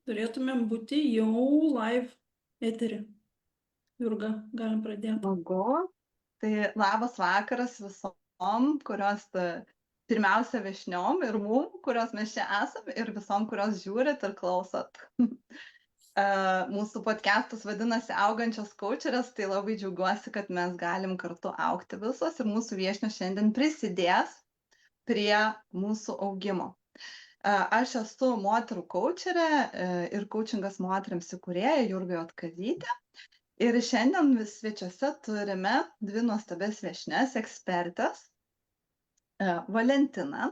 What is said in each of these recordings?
Turėtumėm būti jau live eterį. Jurga, galim pradėti. Smagu. Tai labas vakaras visom, kurios pirmiausia viešniom ir mum, kurios mes čia esam, ir visom, kurios žiūrit ir klausot. Mūsų podcastas vadinasi Augančios kaučerės, tai labai džiaugiuosi, kad mes galim kartu augti visos ir mūsų viešnios šiandien prisidės prie mūsų augimo. Aš esu moterų kaučerė ir kaučingas moteriams įkūrėja Jurga Jotkazytė. Ir šiandien svečiuose turime dvi nuostabias viešnias, ekspertės. Valentina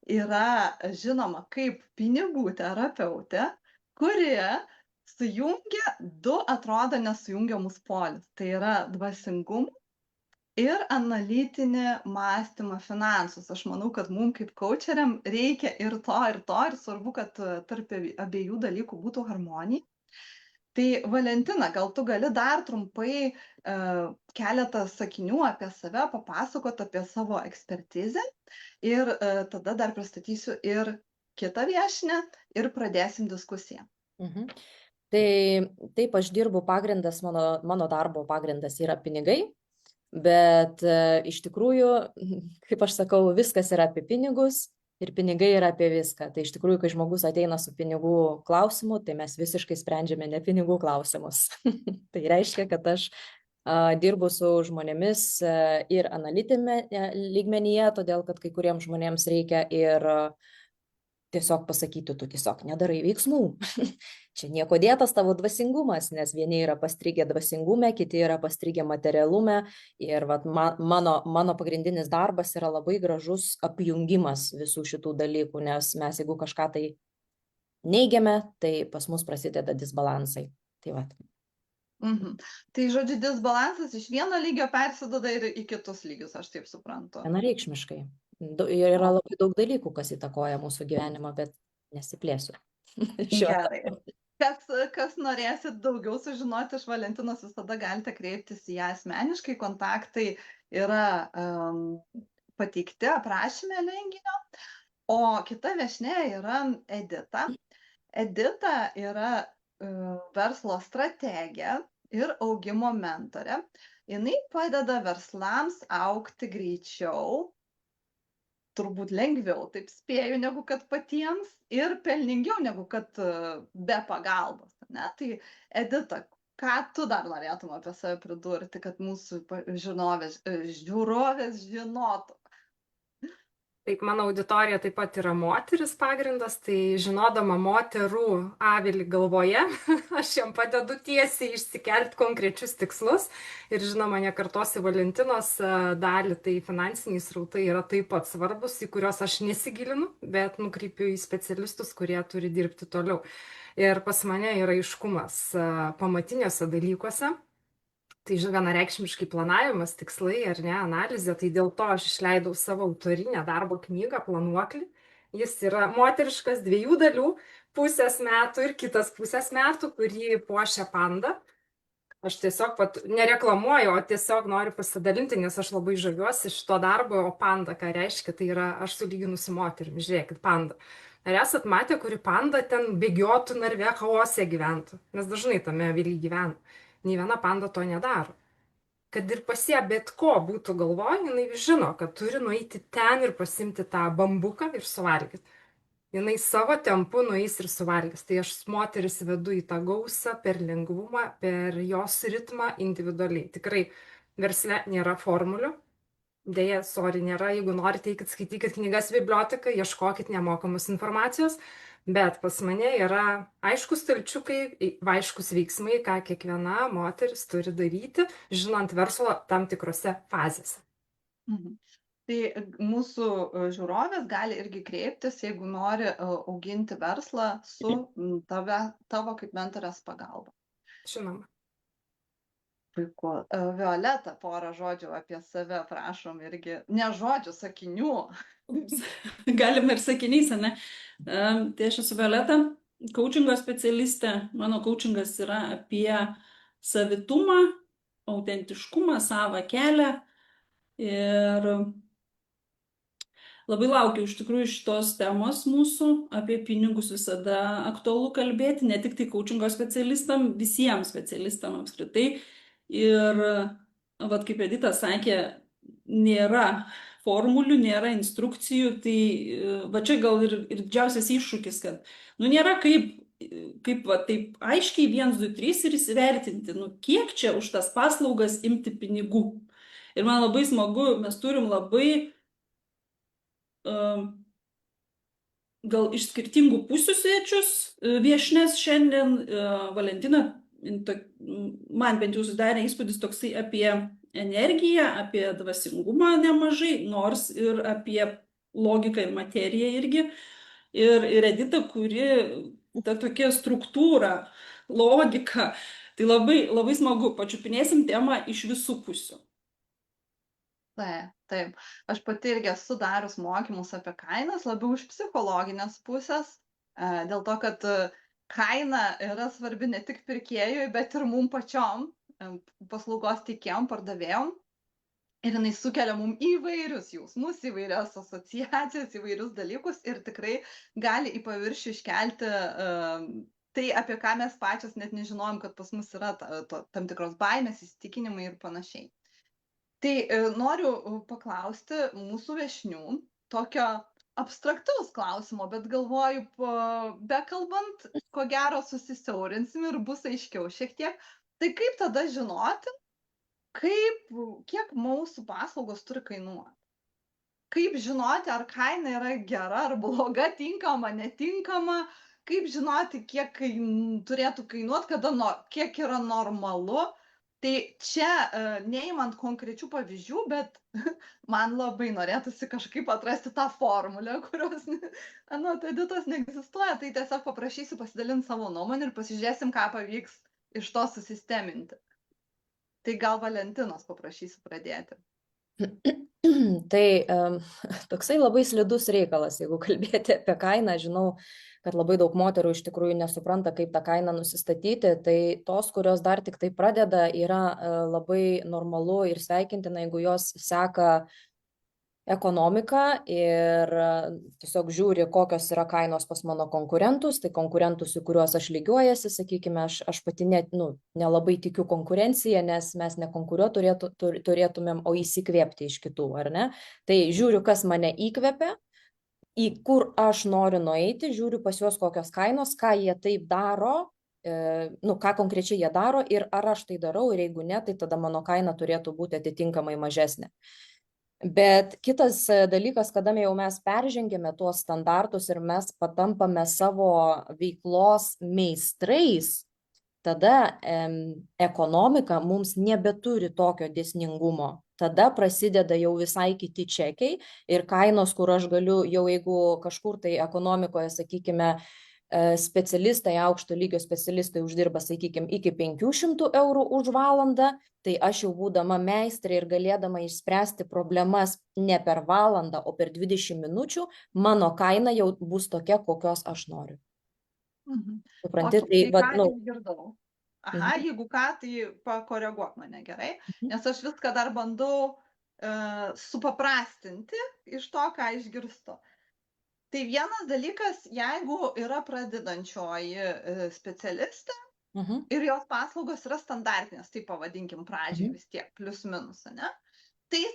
yra žinoma kaip pinigų terapeutė, kuri sujungia du atrodo nesujungiamus polius. Tai yra dvasingumą ir analitinį mąstymą finansus. Aš manau, kad mums kaip kaučeriam reikia ir to, ir svarbu, kad tarp abiejų dalykų būtų harmonija. Tai Valentina, gal tu gali dar trumpai keletą sakinių apie save papasakot, apie savo ekspertizę ir tada dar pristatysiu ir kitą viešnią ir pradėsim diskusiją. Tai taip, aš dirbu pagrindas, mano darbo pagrindas yra pinigai, bet iš tikrųjų, kaip aš sakau, viskas yra apie pinigus. Ir pinigai yra apie viską. Tai iš tikrųjų, kai žmogus ateina su pinigų klausimu, tai mes visiškai sprendžiame ne pinigų klausimus. Tai reiškia, kad aš dirbu su žmonėmis ir analitinėme lygmenyje, todėl kad kai kuriems žmonėms reikia ir tiesiog pasakyti, tu tiesiog nedarai veiksmų. Čia nieko dėtas tavo dvasingumas, nes vieni yra pastrigę dvasingume, kiti yra pastrigę materialume. Ir vat, mano pagrindinis darbas yra labai gražus apjungimas visų šitų dalykų, nes mes jeigu kažką tai neigiame, tai pas mus prasideda disbalansai. Tai vat. Tai žodžiu, disbalansas iš vieno lygio persiduoda ir į kitus lygius, aš taip suprantu. Vienareikšmiškai. Yra labai daug dalykų, kas įtakoja mūsų gyvenimą, bet nesiplėsiu. Gerai. Kas norėsit daugiau sužinoti iš Valentinos, visada galite kreiptis į ją asmeniškai. Kontaktai yra pateikti aprašyme renginio. O kita viešnia yra Edita. Edita yra verslo strategė ir augimo mentorė. Jinai padeda verslams augti greičiau, turbūt lengviau, taip spėju, negu kad patiems ir pelningiau, negu kad be pagalbos. Ne? Tai Edita, ką tu dar norėtum apie save pridurti, kad mūsų žiūrovės žinotų? Taip, mano auditorija taip pat yra moteris pagrindas, tai žinodama moterų avilį galvoje, aš jam padedu tiesiai išsikelti konkrečius tikslus ir žinoma, nekartosiu Valentinos dalį, tai finansiniai srautai yra taip pat svarbus, į kuriuos aš nesigilinu, bet nukreipiu į specialistus, kurie turi dirbti toliau. Ir pas mane yra aiškumas pamatiniuose dalykuose. Tai vienareikšmiškai planavimas, tikslai ar ne, analizė, tai dėl to aš išleidau savo autorinę darbo knygą Planuoklį. Jis yra moteriškas 2 dalių, pusės metų ir kitas pusės metų, kurį puošia panda. Aš tiesiog nereklamuoju, o tiesiog noriu pasidalinti, nes aš labai žaviuosi šito darbo, o panda, ką reiškia, tai yra aš sulyginusi moterimi, žiūrėkit, panda. Ar esat matę, kuri panda ten bėgiotų narve, chaose gyventų, nes dažnai tame avily gyvena. Nei viena panda to nedaro. Kad ir pas ją bet ko būtų galvoj, jinai žino, kad turi nueiti ten ir pasimti tą bambuką ir suvalgyti. Jinai savo tempu nueis ir suvalgys. Tai aš moteris vedu į tą gausą per lengvumą, per jos ritmą individualiai. Tikrai versle nėra formulių. Deja, nėra. Jeigu norite, eikit skaitykit knygas biblioteką, ieškokit nemokamos informacijos. Bet pas mane yra aiškus stalčiukai, aiškus veiksmai, ką kiekviena moteris turi daryti, žinant verslo tam tikrose fazėse. Tai mūsų žiūrovės gali irgi kreiptis, jeigu nori auginti verslą su tavo kaip mentorės pagalba. Žinoma. Puiku. Violeta, porą žodžių apie save, prašom irgi. Ne žodžių, sakinių. Galima ir sakiniais, ne? Tai aš esu Violeta, coachingo specialistė. Mano coachingas yra apie savitumą, autentiškumą, savą kelią. Ir Labai laukiu iš tikrųjų šitos temos mūsų, apie pinigus visada aktualu kalbėti, ne tik tai coachingo specialistam, visiems specialistam apskritai. Ir, vat kaip Edita sakė, nėra formulių, nėra instrukcijų, tai va čia gal ir didžiausias iššūkis, kad nėra kaip va taip aiškiai 1, 2, 3 ir įsivertinti, kiek čia už tas paslaugas imti pinigų. Ir man labai smagu, mes turim labai gal iš skirtingų pusių svečius, viešnes šiandien. Valentina, man bent jau sudarė įspūdis toksai apie energiją, apie dvasingumą nemažai, nors ir apie logiką ir materiją irgi. Ir Edita, kuri ta tokia struktūra, logika, tai labai, labai smagu, pačiupinėsim temą iš visų pusių. Taip. Aš pati irgi esu darius mokymus apie kainas, labiau iš psichologinės pusės, dėl to, kad kaina yra svarbi ne tik pirkėjui, bet ir mum pačiom, paslaugos teikėjom, pardavėjom. Ir jinai sukelia mum įvairius jausmus, įvairias asociacijas, įvairius dalykus ir tikrai gali į paviršių iškelti tai, apie ką mes pačios net nežinojom, kad pas mus yra tam tikros baimės, įsitikinimai ir panašiai. Tai noriu paklausti mūsų viešnių tokio abstraktaus klausimo, bet galvoju, bekalbant, ko gero susisiaurinsim ir bus aiškiau šiek tiek. Tai kaip tada žinoti, kiek mūsų paslaugos turi kainuoti? Kaip žinoti, ar kaina yra gera ar bloga, tinkama, netinkama? Kaip žinoti, kiek turėtų kainuoti, kiek yra normalu? Tai čia neimant konkrečių pavyzdžių, bet man labai norėtųsi kažkaip atrasti tą formulę, kurios anot Editos neegzistuoja, tai tiesiog paprašysiu pasidalinti savo nuomonę ir pasižiūrėsim, ką pavyks iš to susisteminti. Tai gal Valentinos paprašysiu pradėti. Tai toksai labai slidus reikalas, jeigu kalbėti apie kainą, žinau, kad labai daug moterų iš tikrųjų nesupranta, kaip tą kainą nusistatyti, tai tos, kurios dar tik tai pradeda, yra labai normalu ir sveikintina, jeigu jos seka ekonomiką ir tiesiog žiūri, kokios yra kainos pas mano konkurentus, tai konkurentus, į kuriuos aš lygiuojasi, sakykime, aš pati nelabai tikiu konkurenciją, nes mes nekonkuruoti turėtumėm, o įsikvėpti iš kitų, ar ne? Tai žiūriu, kas mane įkvepia, į kur aš noriu nueiti, žiūriu pas juos kokios kainos, ką jie taip daro, ką konkrečiai jie daro ir ar aš tai darau ir jeigu ne, tai tada mano kaina turėtų būti atitinkamai mažesnė. Bet kitas dalykas, kada jau mes peržengėme tuos standartus ir mes patampame savo veiklos meistrais, tada ekonomika mums nebeturi tokio dėsningumo. Tada prasideda jau visai kiti čekiai ir kainos, kur aš galiu jau jeigu kažkur tai ekonomikoje, sakykime, specialistai, aukšto lygio specialistai uždirba, sakykime, iki 500 eurų už valandą, tai aš jau būdama meistrė ir galėdama išspręsti problemas ne per valandą, o per 20 minučių, mano kaina jau bus tokia, kokios aš noriu. Supranti, išgirdau. Aha, jeigu ką, tai pakoreguok mane, gerai? Nes aš viską dar bandau supaprastinti iš to, ką išgirstu. Tai vienas dalykas, jeigu yra pradedančioji specialistė ir jos paslaugos yra standartinės, tai pavadinkim pradžiai vis tiek, plius minus, ne? Tai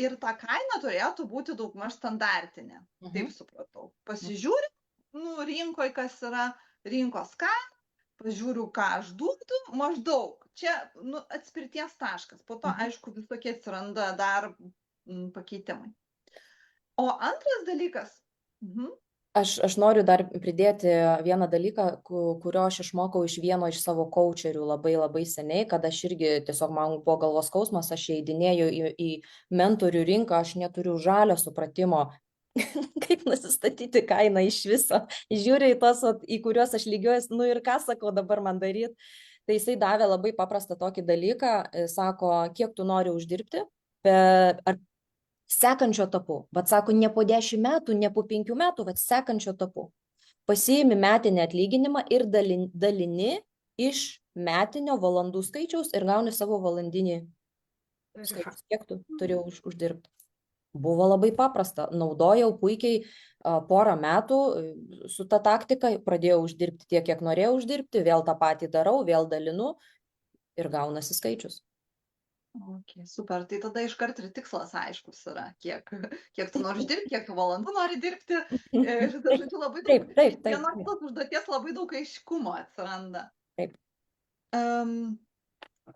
ir ta kaina turėtų būti daugmaž standartinė, taip supratau. Pasižiūri, rinkoje, kas yra rinkos kaina, pažiūriu, ką aš duodu, maždaug. Čia atspirties taškas. Po to, aišku, visokie atsiranda dar pakeitimai. O antras dalykas. Aš noriu dar pridėti vieną dalyką, kurio aš išmokau iš vieno iš savo coacherių labai labai seniai, kad aš irgi tiesiog man buvo galvos skausmas, aš įeidinėjau į mentorių rinką, aš neturiu žalio supratimo, kaip nusistatyti kainą iš viso. Žiūriu į tos, į kuriuos aš lygiuojas, ir ką sakau dabar man daryti. Tai jisai davė labai paprastą tokį dalyką, sako, kiek tu nori uždirbti, ar sekančio etapu, bet sako, ne po 10 metų, ne po 5 metų, bet sekančio etapu. Pasiimi metinį atlyginimą ir dalini iš metinio valandų skaičiaus ir gauni savo valandinį skaičius, kiek tu turi uždirbti. Buvo labai paprasta, naudojau puikiai porą metų su ta taktika, pradėjau uždirbti tiek, kiek norėjau uždirbti, vėl tą patį darau, vėl dalinu ir gaunasi skaičius. Okay, super, tai tada iškart ir tikslas aiškus yra, kiek tu nori dirbti, kiek tu valandų nori dirbti. Ir, žodžiu, labai daug, vienos tos užduoties labai daug aiškumo atsiranda. Taip.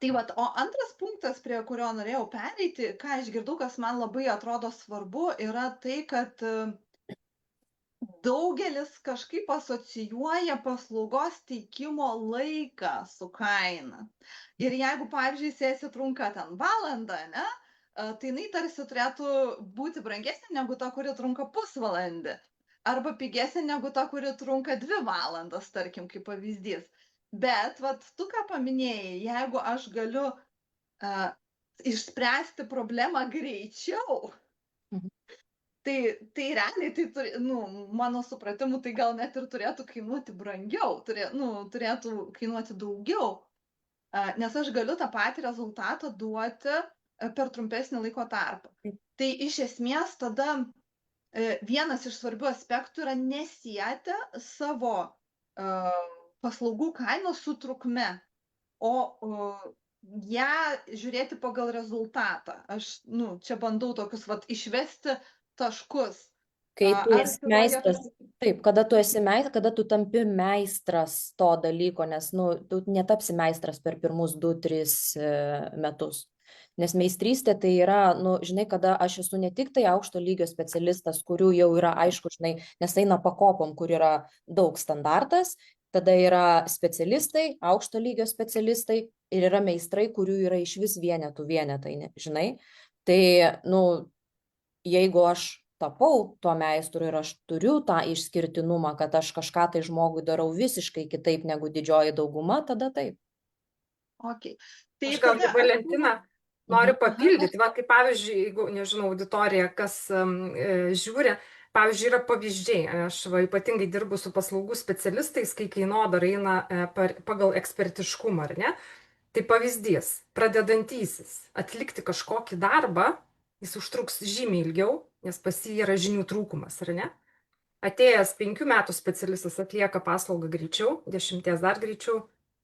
Tai vat, o antras punktas, prie kurio norėjau pereiti, ką išgirdau, kas man labai atrodo svarbu, yra tai, kad daugelis kažkaip asocijuoja paslaugos teikimo laiką su kaina. Ir jeigu, pavyzdžiui, sesija trunka ten valandą, ne, tai jinai tarsi turėtų būti brangesnė negu ta, kuri trunka pusvalandį. Arba pigesnė negu ta, kuri trunka 2 valandas, tarkim, kaip pavyzdys. Bet, vat, tu ką paminėjai, jeigu aš galiu išspręsti problemą greičiau, tai realiai, tai mano supratimu, tai gal net ir turėtų kainuoti brangiau, turėtų kainuoti daugiau, nes aš galiu tą patį rezultatą duoti per trumpesnį laiko tarpą. Tai iš esmės tada vienas iš svarbių aspektų yra nesieti savo paslaugų kainos su trukme, o ją žiūrėti pagal rezultatą. Aš čia bandau tokius išvesti taškus. Kai tu esi meistras, taip, kada tu tampi meistras to dalyko, nes tu netapsi meistras per pirmus 2-3 metus. Nes meistrystė tai yra, žinai, kada aš esu ne tik tai aukšto lygio specialistas, kurių jau yra aišku, žinai, nes eina pakopom, kur yra daug standartas, tada yra specialistai, aukšto lygio specialistai ir yra meistrai, kurių yra iš vis vienetai, žinai. Tai, jeigu aš tapau tuo meistru ir aš turiu tą išskirtinumą, kad aš kažką tai žmogui darau visiškai kitaip negu didžioji dauguma, tada taip. Okay. Tai aš gal kaip Valentina noriu papildyti, kaip pavyzdžiui, jeigu, nežinau, auditorija, kas žiūri, pavyzdžiui, yra pavyzdžiai, aš ypatingai dirbu su paslaugų specialistais, kai kainodara eina pagal ekspertiškumą, ar ne? Tai pavyzdys, pradedantysis atlikti kažkokį darbą, jis užtruks žymiai ilgiau, nes pas jį yra žinių trūkumas, ar ne? Atėjęs 5 metų specialistas atlieka paslaugą greičiau, 10 dar greičiau,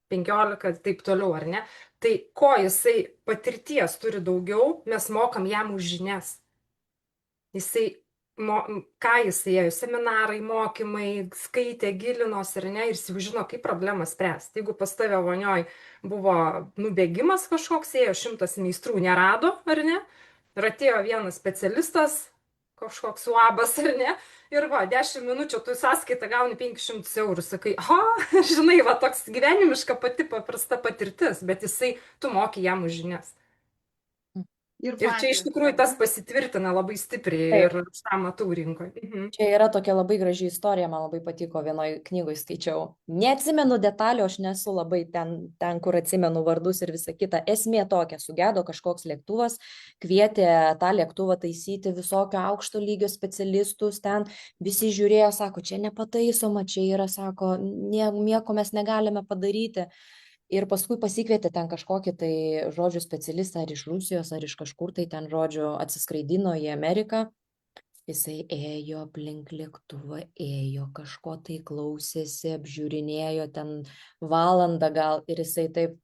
15, taip toliau, ar ne? Tai ko jisai patirties turi daugiau, mes mokam jam už žinias. Ką jisai ėjo, seminarai, mokymai, skaitė, gilinosi, ar ne, ir jis jau žino, kaip problemą spręsti. Jeigu pas tave vonioj buvo nubėgimas kažkoks, ėjo 100 meistrų, nerado, ar ne? Ir atėjo vienas specialistas, kažkoks uabas, ar ne? Ir 10 minučių tu sąskaitą gauni 500 eurų, sakai, žinai, toks gyvenimiška pati paprasta patirtis, bet tu moki jam už žinias. Ir čia iš tikrųjų tas pasitvirtina labai stipriai ir aš tą matau rinkoje. Čia yra tokia labai graži istorija, man labai patiko, vienoje knygoje skaičiau. Neatsimenu detalių, aš nesu labai ten, kur atsimenu vardus ir visą kitą. Esmė tokia, sugedo kažkoks lėktuvas, kvietė tą lėktuvą taisyti visokio aukšto lygio specialistus, ten visi žiūrėjo, sako, čia nepataisoma, čia yra, sako, nieko mes negalime padaryti. Ir paskui pasikvietė ten kažkokį tai, žodžiu, specialistą ar iš Rusijos, ar iš kažkur tai ten, žodžiu, atsiskraidino į Ameriką. Jisai ėjo aplink lėktuvą, ėjo kažko tai klausėsi, apžiūrinėjo ten valandą gal ir jisai taip,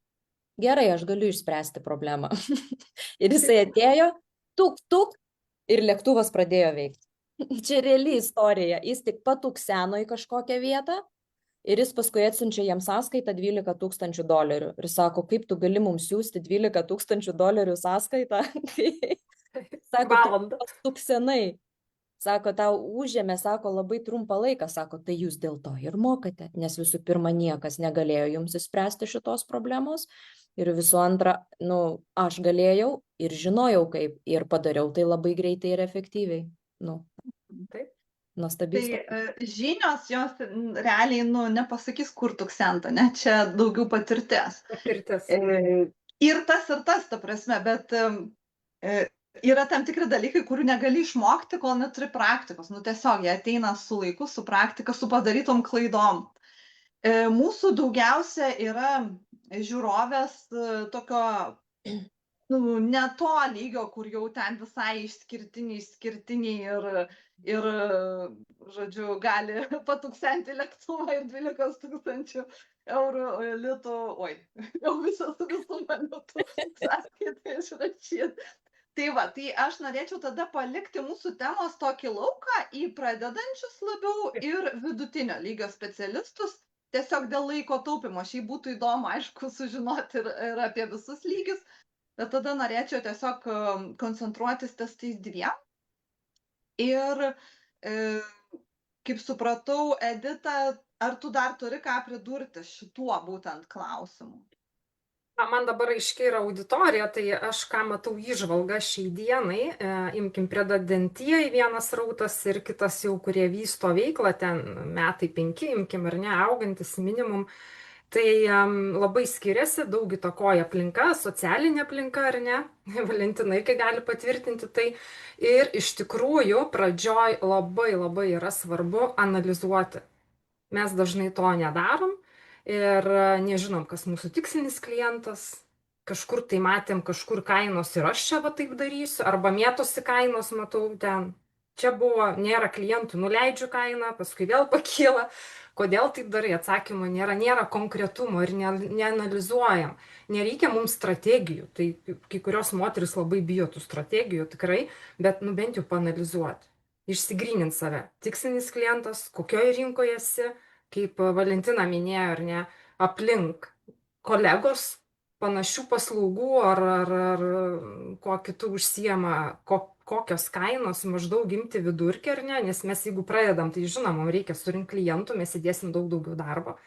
gerai, aš galiu išspręsti problemą. Ir jisai atėjo, tuk, ir lėktuvas pradėjo veikti. Čia reali istorija, jis tik patukseno į kažkokią vietą. Ir jis paskui atsiunčia jam sąskaitą $12 000. Ir sako, kaip tu gali mums siūsti $12 000 sąskaitą? Sako, tu pastuksenai. Sako, tau užėmė, sako, labai trumpą laiką. Sako, tai jūs dėl to ir mokate. Nes visų pirma, niekas negalėjo jums išspręsti šitos problemos. Ir visų antra, aš galėjau ir žinojau kaip. Ir padariau tai labai greitai ir efektyviai. Taip. Nuostabiai. Tai žinios jos realiai nepasakys, kur tuksenta, ne? Čia daugiau patirtis. Ir tas, ta prasme, bet yra tam tikri dalykai, kurių negali išmokti, kol neturi praktikos. Tiesiog jie ateina su laiku, su praktika, su padarytom klaidom. Mūsų daugiausia yra žiūrovės tokio nu, ne to lygio, kur jau ten visai išskirtiniai ir, žodžiu, gali patuksenti lėktuvą ir 12 000 eurų, litų, oi, jau visų valiutų sąskaitai išrašyti. Tai va, tai aš norėčiau tada palikti mūsų temos tokį lauką į pradedančius labiau ir vidutinio lygio specialistus, tiesiog dėl laiko taupimo. Šiaip būtų įdomu, aišku, sužinoti ir apie visus lygius, bet tada norėčiau tiesiog koncentruotis ties tais dviem. Ir kaip supratau, Edita, ar tu dar turi ką pridurti šituo būtent klausimu? Man dabar aiškiai yra auditorija, tai aš ką matau įžvalgą šiai dienai, imkim pradedantieji vienas rautas ir kitas jau, kurie vysto veiklą, ten metai 5, imkim ar ne, augantis minimum. Tai labai skiriasi, daug įtakoja aplinka, socialinė aplinka, ar ne? Valentina irgi gali patvirtinti tai. Ir iš tikrųjų pradžioj labai yra svarbu analizuoti. Mes dažnai to nedarom ir nežinom, kas mūsų tikslinis klientas. Kažkur tai matėm, kažkur kainos ir aš čia va taip darysiu, arba mėtosi kainos, matau ten. Čia buvo, nėra klientų, nuleidžiu kainą, paskui vėl pakyla. Kodėl taip darai? Atsakymo nėra konkretumo ir neanalizuojam. Nereikia mums strategijų. Tai kai kurios moteris labai bijo tų strategijų tikrai, bet nu bent jau paanalizuoti. Išsigrynint save. Tikslinis klientas, kokioje rinkoje esi, kaip Valentina minėjo, ar ne, aplink kolegos panašių paslaugų ar kuo kitų užsiema, kokios kainos, maždaug imti vidurkį, ar ne, nes mes jeigu pradedam, tai žinoma, mums reikia surinkti klientų, mes įdėsim daug daugiau darbo.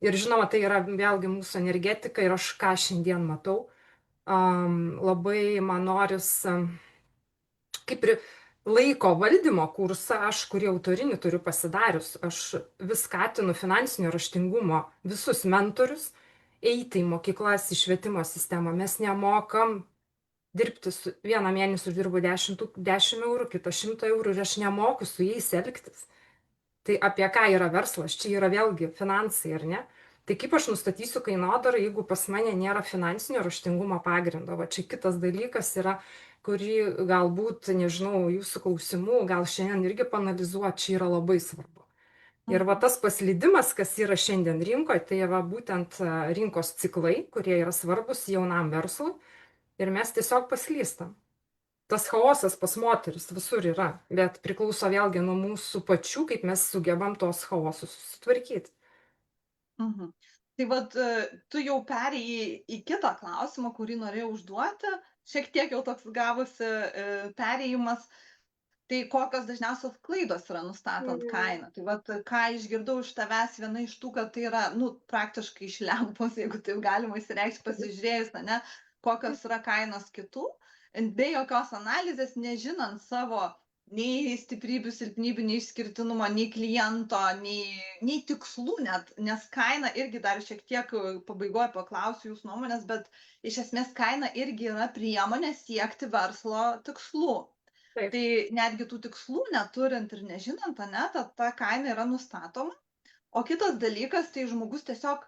Ir žinoma, tai yra vėlgi mūsų energetika ir aš ką šiandien matau, labai man noris, kaip ir laiko valdymo kursą, aš kurį autorinį turiu pasidarius, aš vis skatinu finansinio raštingumo visus mentorius, eiti į mokyklas, į švietimo sistemą. Mes nemokam dirbti su vieną mėnesį uždirbu 10 eurų, kitą 100 eurų ir aš nemoku su jais elgtis. Tai apie ką yra verslas? Čia yra vėlgi finansai, ar ne? Tai kaip aš nustatysiu kainodarą, jeigu pas mane nėra finansinio raštingumo pagrindo? Va čia kitas dalykas yra, kurį galbūt, nežinau, jūsų klausimų, gal šiandien irgi panalizuoti, čia yra labai svarbu. Ir va tas paslydimas, kas yra šiandien rinkoje, tai yra būtent rinkos ciklai, kurie yra svarbus jaunam verslui. Ir mes tiesiog paslystam. Tas chaosas pas moteris visur yra, bet priklauso vėlgi nuo mūsų pačių, kaip mes sugebam tos chaosus susitvarkyti. Tai vat, tu jau perėjai į kitą klausimą, kurį norėjau užduoti, šiek tiek jau toks gavosi perėjimas, tai kokios dažniausios klaidos yra nustatant kainą. Tai vat, ką išgirdau iš tavęs, viena iš tų, kad tai yra, nu, praktiškai iš lempos, jeigu taip galima įsireikšti, pasižiūrėjus, ne, kokios yra kainos kitų, be jokios analizės, nežinant savo nei stiprybių, silpnybių, nei išskirtinumo, nei kliento, nei tikslų net, nes kaina irgi dar šiek tiek pabaigoje paklausiu jūsų nuomonės, bet iš esmės kaina irgi yra priemonė siekti verslo tikslų. Taip. Tai netgi tų tikslų neturint ir nežinant, ne, ta kaina yra nustatoma. O kitas dalykas, tai žmogus tiesiog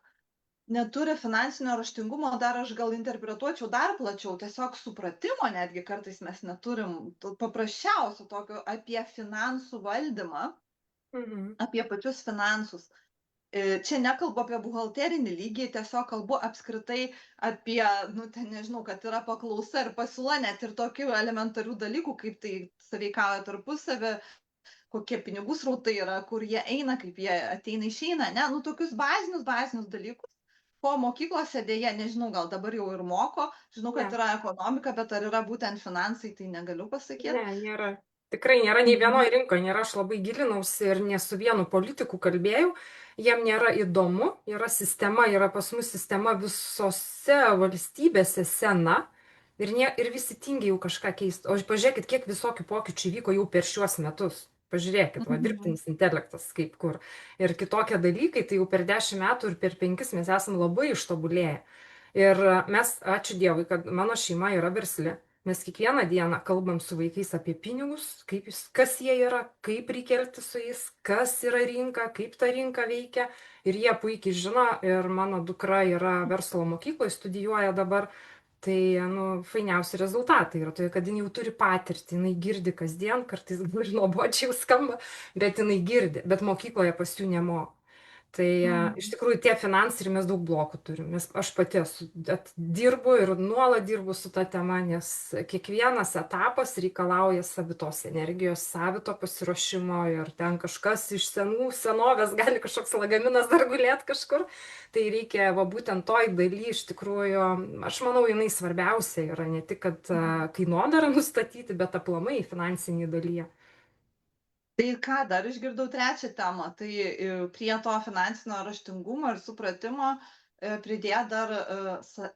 neturi finansinio raštingumo, dar aš gal interpretuočiau dar plačiau, tiesiog supratimo netgi kartais mes neturim, paprasčiausio tokio apie finansų valdymą, apie pačius finansus. Čia nekalbu apie buhalterinį lygį, tiesiog kalbu apskritai apie, nu, ten nežinau, kad yra paklausa ir pasiūla, net ir tokių elementarių dalykų, kaip tai sąveikauja tarpusavį, kokie pinigų srautai yra, kur jie eina, kaip jie ateina išeina, ne, nu, tokius bazinius dalykus. Ko mokyklose dėja, nežinau, gal dabar jau ir moko, žinau, kad yra ekonomika, bet ar yra būtent finansai, tai negaliu pasakyti. Ne, nėra. Tikrai nėra nei vienoje rinkoje, nėra, aš labai gilinausi ir ne su vienu politiku kalbėjau, jiem nėra įdomu, yra sistema, yra pas mus sistema visose valstybėse sena ir visi tingi jau kažką keisti. O pažiūrėkit, kiek visokių pokyčių vyko jau per šiuos metus. Pažiūrėkit, va, dirbtinis intelektas kaip kur. Ir kitokie dalykai, tai jau per 10 metų ir per 5 mes esam labai ištobulėję. Ir mes, ačiū Dievui, kad mano šeima yra versli. Mes kiekvieną dieną kalbam su vaikais apie pinigus, kas jie yra, kaip reikia elgtis su jais, kas yra rinka, kaip ta rinka veikia. Ir jie puikiai žino, ir mano dukra yra verslo mokykloje, studijuoja dabar. Tai, nu, fainiausi rezultatai yra toje, kad jinai jau turi patirtį, jinai girdi kasdien, kartais gal ir nuobodžiai skamba, bet jinai girdi, bet mokykloje pas jų nemoko. Tai iš tikrųjų tie finansai ir mes daug blokų turim, nes aš pati dirbu ir nuolat dirbu su ta tema, nes kiekvienas etapas reikalauja savitos energijos, savito pasiruošimo ir ten kažkas iš senovės gali kažkoks lagaminas dar gulėt kažkur. Tai reikia, va būtent toj daly iš tikrųjų, aš manau, jinai svarbiausia yra ne tik, kad kainodarą nustatyti, bet aplamai finansinį dalyje. Tai ką, dar išgirdau trečią temą, tai prie to finansinio raštingumo ir supratimo pridėt dar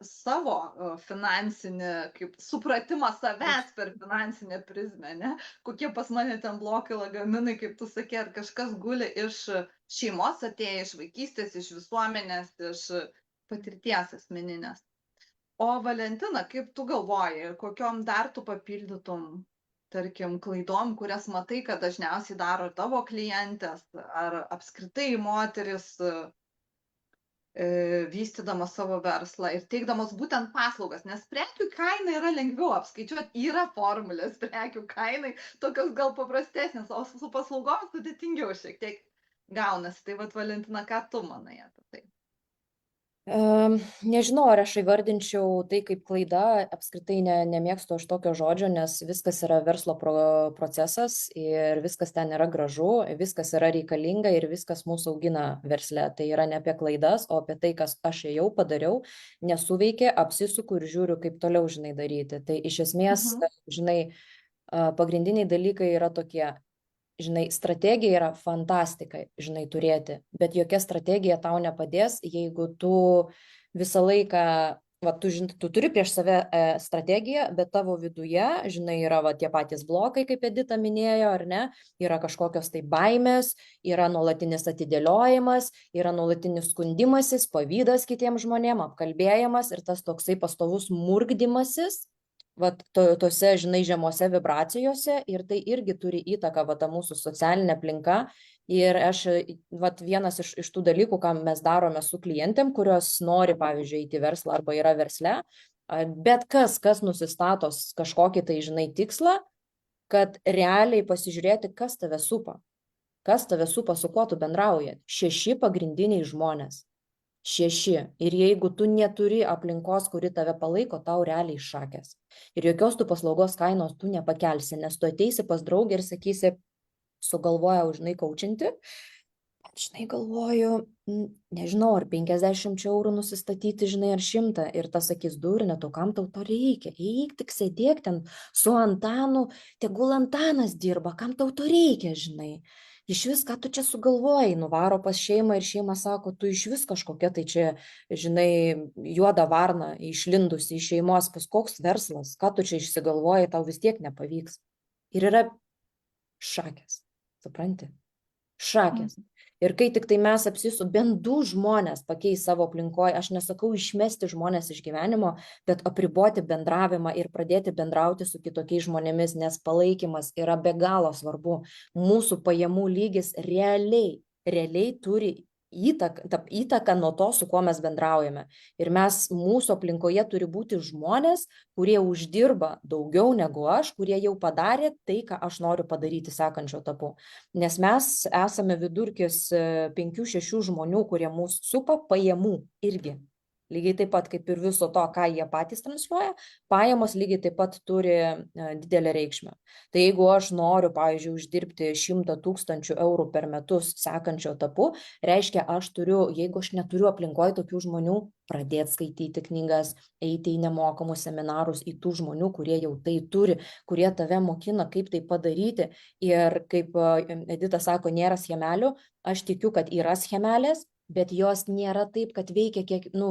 savo finansinį, kaip supratimą savęs per finansinę prizmę, ne? Kokie pas mane ten blokai, lagaminai, kaip tu sakė, ar kažkas guli iš šeimos atėję, iš vaikystės, iš visuomenės, iš patirties asmeninės. O Valentina, kaip tu galvoji, kokiom dar tu papildytum, tarkim, klaidom, kurias matai, kad dažniausiai daro tavo klientės, ar apskritai moteris vystydamas savo verslą ir teikdamas būtent paslaugas, nes prekių kaina yra lengviau apskaičiuoti, yra formulės prekių kainai, tokios gal paprastesnės, o su paslaugom sudėtingiau šiek tiek gaunasi. Tai vat, Valentina, ką tu manai apie tai? Nežinau, ar aš įvardinčiau tai kaip klaida, apskritai nemėgstu aš tokio žodžio, nes viskas yra verslo procesas ir viskas ten yra gražu, viskas yra reikalinga ir viskas mūsų augina versle. Tai yra ne apie klaidas, o apie tai, kas aš jau padariau, nesuveikė, apsisuku ir žiūriu, kaip toliau, žinai, daryti. Tai iš esmės, žinai, pagrindiniai dalykai yra tokie. Žinai, strategija yra fantastika, žinai, turėti, bet jokia strategija tau nepadės, jeigu tu visą laiką, va, tu turi prieš save strategiją, bet tavo viduje, žinai, yra va, tie patys blokai, kaip Edita minėjo, ar ne, yra kažkokios tai baimės, yra nuolatinis atidėliojimas, yra nuolatinis skundimasis, pavydas kitiems žmonėms, apkalbėjimas ir tas toksai pastovus murgdymasis, vat tose, žinai, žemose vibracijose ir tai irgi turi įtaką, va, ta mūsų socialinė aplinka. Ir aš, vat, vienas iš tų dalykų, ką mes darome su klientėm, kurios nori, pavyzdžiui, eiti į verslą arba yra versle, bet kas nusistato kažkokį tai, žinai, tikslą, kad realiai pasižiūrėti, kas tave supa, su kuo tu bendrauji. 6 pagrindiniai žmonės. 6. Ir jeigu tu neturi aplinkos, kuri tave palaiko, tau realiai šakės. Ir jokios tu paslaugos kainos tu nepakelsi, nes tu ateisi pas draugę ir sakysi, sugalvojau, žinai, kaučinti, žinai, galvoju, nežinau, ar 50 eurų nusistatyti, žinai, ar 100. Ir tas sakys, durne, tu kam tau to reikia? Eik tik sėdėk ten su Antanu, tegul Antanas dirba, kam tau to reikia, žinai. Iš vis, ką tu čia sugalvojai, nuvaro pas šeimą ir šeima sako, tu iš vis kažkokia tai čia, žinai, juoda varna išlindusi iš šeimos, pas koks verslas, ką tu čia išsigalvojai, tau vis tiek nepavyks. Ir yra šakės, supranti? Šakės. Ir kai tik tai mes bent 2 žmonės pakeis savo aplinkoje, aš nesakau išmesti žmonės iš gyvenimo, bet apriboti bendravimą ir pradėti bendrauti su kitokiais žmonėmis, nes palaikymas yra be galo svarbu. Mūsų pajamų lygis realiai turi įtaką nuo to, su kuo mes bendraujame. Ir mūsų aplinkoje turi būti žmonės, kurie uždirba daugiau negu aš, kurie jau padarė tai, ką aš noriu padaryti sekančio etapu. Nes mes esame vidurkis 5-6 žmonių, kurie mūsų supa, pajamų irgi. Lygiai taip pat kaip ir viso to, ką jie patys transliuoja, pajamos lygiai taip pat turi didelę reikšmę. Tai jeigu aš noriu, pavyzdžiui, uždirbti 100 000 eurų per metus sekančio etapu, reiškia, jeigu aš neturiu aplinkoje tokių žmonių, pradėti skaityti knygas, eiti į nemokamus seminarus, į tų žmonių, kurie jau tai turi, kurie tave mokina, kaip tai padaryti. Ir kaip Edita sako, nėra schemelių, aš tikiu, kad yra schemelės, bet jos nėra taip, kad veikia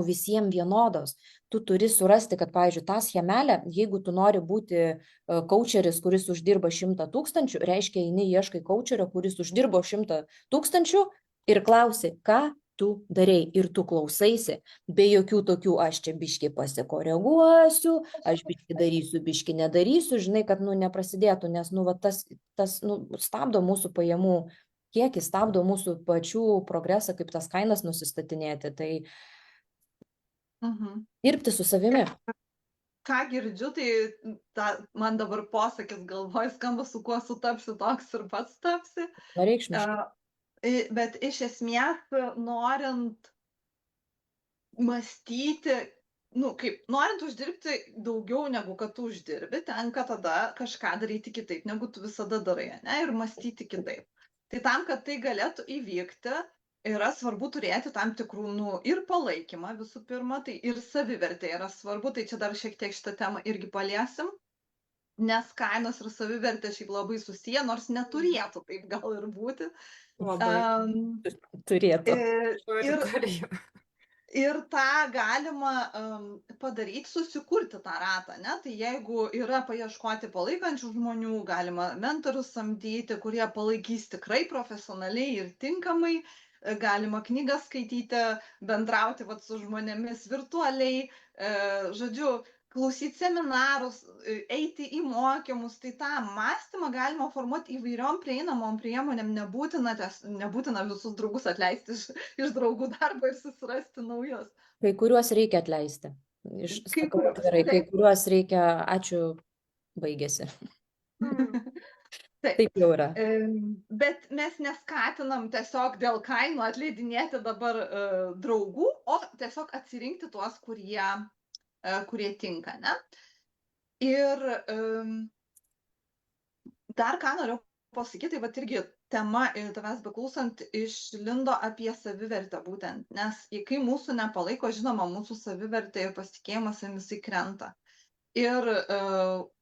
visiems vienodos. Tu turi surasti, kad, pavyzdžiui, tą schemelę, jeigu tu nori būti coacheris, kuris uždirba 100 000, reiškia, eini ieškai coacherio, kuris uždirbo 100 000 ir klausi, ką tu darei, ir tu klausaisi, be jokių tokių, aš čia biškį pasikoreguosiu, aš biškį darysiu, biškį nedarysiu, žinai, kad neprasidėtų, nes tas stabdo mūsų pajamų kiekis, stabdo mūsų pačių progresą, kaip tas kainas nusistatinėti, tai dirbti su savimi. ką girdžiu, tai man dabar posakis galvoj skamba, su kuo sutapsi, toks ir pats tapsi. Vienareikšmiškai. Bet iš esmės, norint mąstyti, norint uždirbti daugiau negu kad tu uždirbi, tenka tada kažką daryti kitaip, negu tu visada darai, ne, ir mąstyti kitaip. Tai tam, kad tai galėtų įvykti, yra svarbu turėti tam tikrų, ir palaikymą visų pirma, tai ir savivertė yra svarbu, tai čia dar šiek tiek šitą temą irgi paliesim, nes kainos ir savivertė šiaip labai susiję, nors neturėtų taip gal ir būti. Labai. Turėtų. Ir tą galima padaryti, susikurti tą ratą, ne? Tai jeigu yra paieškoti palaikančių žmonių, galima mentorius samdyti, kurie palaikys tikrai profesionaliai ir tinkamai, galima knygas skaityti, bendrauti su žmonėmis virtualiai, žodžiu, klausyti seminarus, eiti į mokymus, tai tą mąstymą galima formuoti įvairiom prieinamom priemonėm, nebūtina visus draugus atleisti iš draugų darbo ir susirasti naujus. Kai kuriuos reikia atleisti. Kai kuriuos reikia, ačiū, baigėsi. Taip jau yra. Bet mes neskatinam tiesiog dėl kainų atleidinėti dabar draugų, o tiesiog atsirinkti tuos, kurie tinka, ne? Ir dar ką noriu pasakyti, tai irgi tema, tavęs beklausant, išlindo apie savivertę būtent, nes kai mūsų nepalaiko, žinoma, mūsų savivertė ir pasitikėjimas jisai krenta. Ir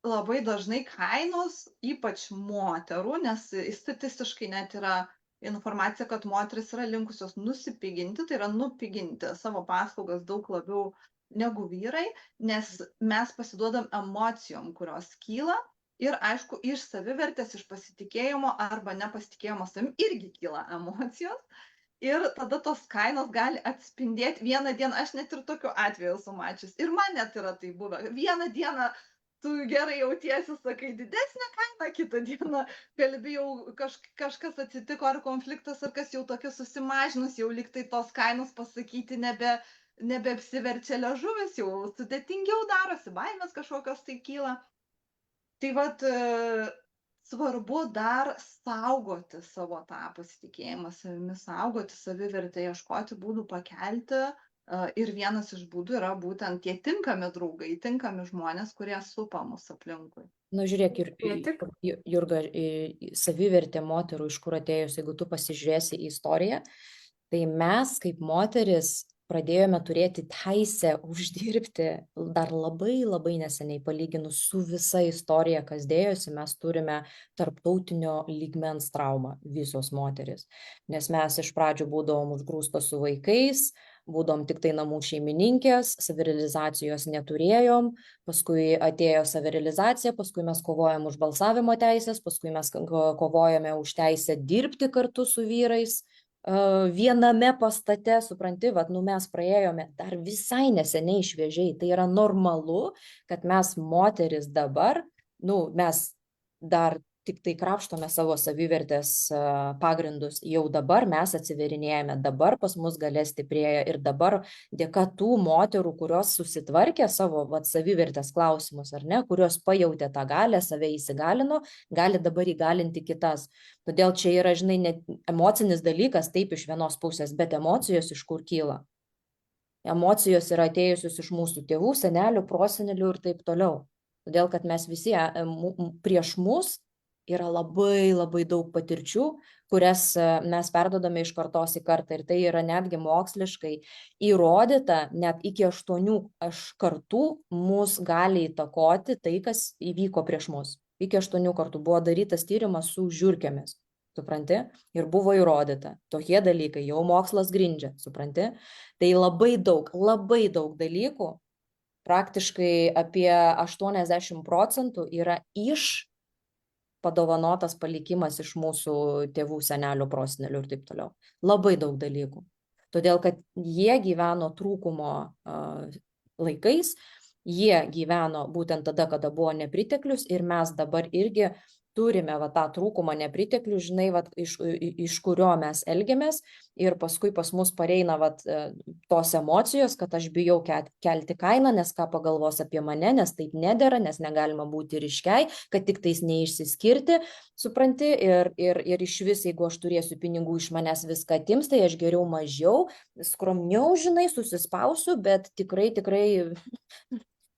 labai dažnai kainos, ypač moterų, nes statistiškai net yra informacija, kad moteris yra linkusios nusipiginti, tai yra nupiginti savo paslaugas daug labiau negu vyrai, nes mes pasiduodam emocijom, kurios kyla ir aišku, iš savivertės, iš pasitikėjimo arba nepasitikėjimo savim irgi kyla emocijos ir tada tos kainos gali atspindėti vieną dieną, aš net ir tokiu atveju esu mačius ir man net yra tai buvę, vieną dieną tu gerai jautiesi, sakai didesnę kainą, kitą dieną kalbi jau kažkas atsitiko ar konfliktas ar kas jau tokia susimažinus, jau lyg tai tos kainos pasakyti nebeapsiverčia liežuvis, jau sudėtingiau darosi, baimės kažkokios tai kyla. Tai svarbu dar saugoti savo tą pasitikėjimą savimi, saugoti savivertę, ieškoti būdų pakelti. Ir vienas iš būdų yra būtent tie tinkami draugai, tinkami žmonės, kurie supa mus aplinkui. Žiūrėk, Jurga, savivertė moterų, iš kur atėjus, jeigu tu pasižiūrėsi į istoriją, tai mes kaip moteris pradėjome turėti teisę uždirbti dar labai neseniai, palyginus su visa istorija, kas dėjosi, mes turime tarptautinio lygmens traumą, visos moteris. Nes mes iš pradžių būdavom užgrūstos su vaikais, būdom tik tai namų šeimininkės, savirealizacijos neturėjom, paskui atėjo savirealizacija, paskui mes kovojam už balsavimo teisės, paskui mes kovojame už teisę dirbti kartu su vyrais, viename pastate, supranti, mes praėjome dar visai neseniai šviežiai, tai yra normalu, kad mes moteris dabar, mes dar tik tai krapštome savo savivertės pagrindus, jau dabar mes atsiverinėjame, dabar pas mus galia stiprėja ir dabar dėka tų moterų, kurios susitvarkė savo savivertės klausimus, ar ne, kurios pajautė tą galę, save įsigalino, gali dabar įgalinti kitas. Todėl čia yra, žinai, emocinis dalykas, taip iš vienos pusės, bet emocijos iš kur kyla? Emocijos yra atėjusios iš mūsų tėvų, senelių, prosenelių ir taip toliau. Todėl, kad mes visi prieš mus yra labai daug patirčių, kurias mes perduodame iš kartos į kartą. Ir tai yra netgi moksliškai įrodyta, net iki 8 kartų mus gali įtakoti tai, kas įvyko prieš mus. Iki 8 kartų buvo darytas tyrimas su žiurkėmis, supranti? Ir buvo įrodyta. Tokie dalykai jau mokslas grindžia, supranti? Tai labai daug dalykų, praktiškai apie 80% yra padovanotas palikimas iš mūsų tėvų, senelių, prosenelių ir taip toliau. Labai daug dalykų. Todėl, kad jie gyveno trūkumo laikais, jie gyveno būtent tada, kada buvo nepriteklius ir mes dabar irgi turime va tą trūkumą, nepriteklių, žinai, va, iš kurio mes elgiamės ir paskui pas mus pareina va, tos emocijos, kad aš bijau kelti kainą, nes ką pagalvos apie mane, nes taip nedera, nes negalima būti ryškiai, kad tik tais neišsiskirti, supranti, ir iš vis, jeigu aš turėsiu pinigų, iš manęs viską atims, tai aš geriau mažiau, skromniau, žinai, susispausiu, bet tikrai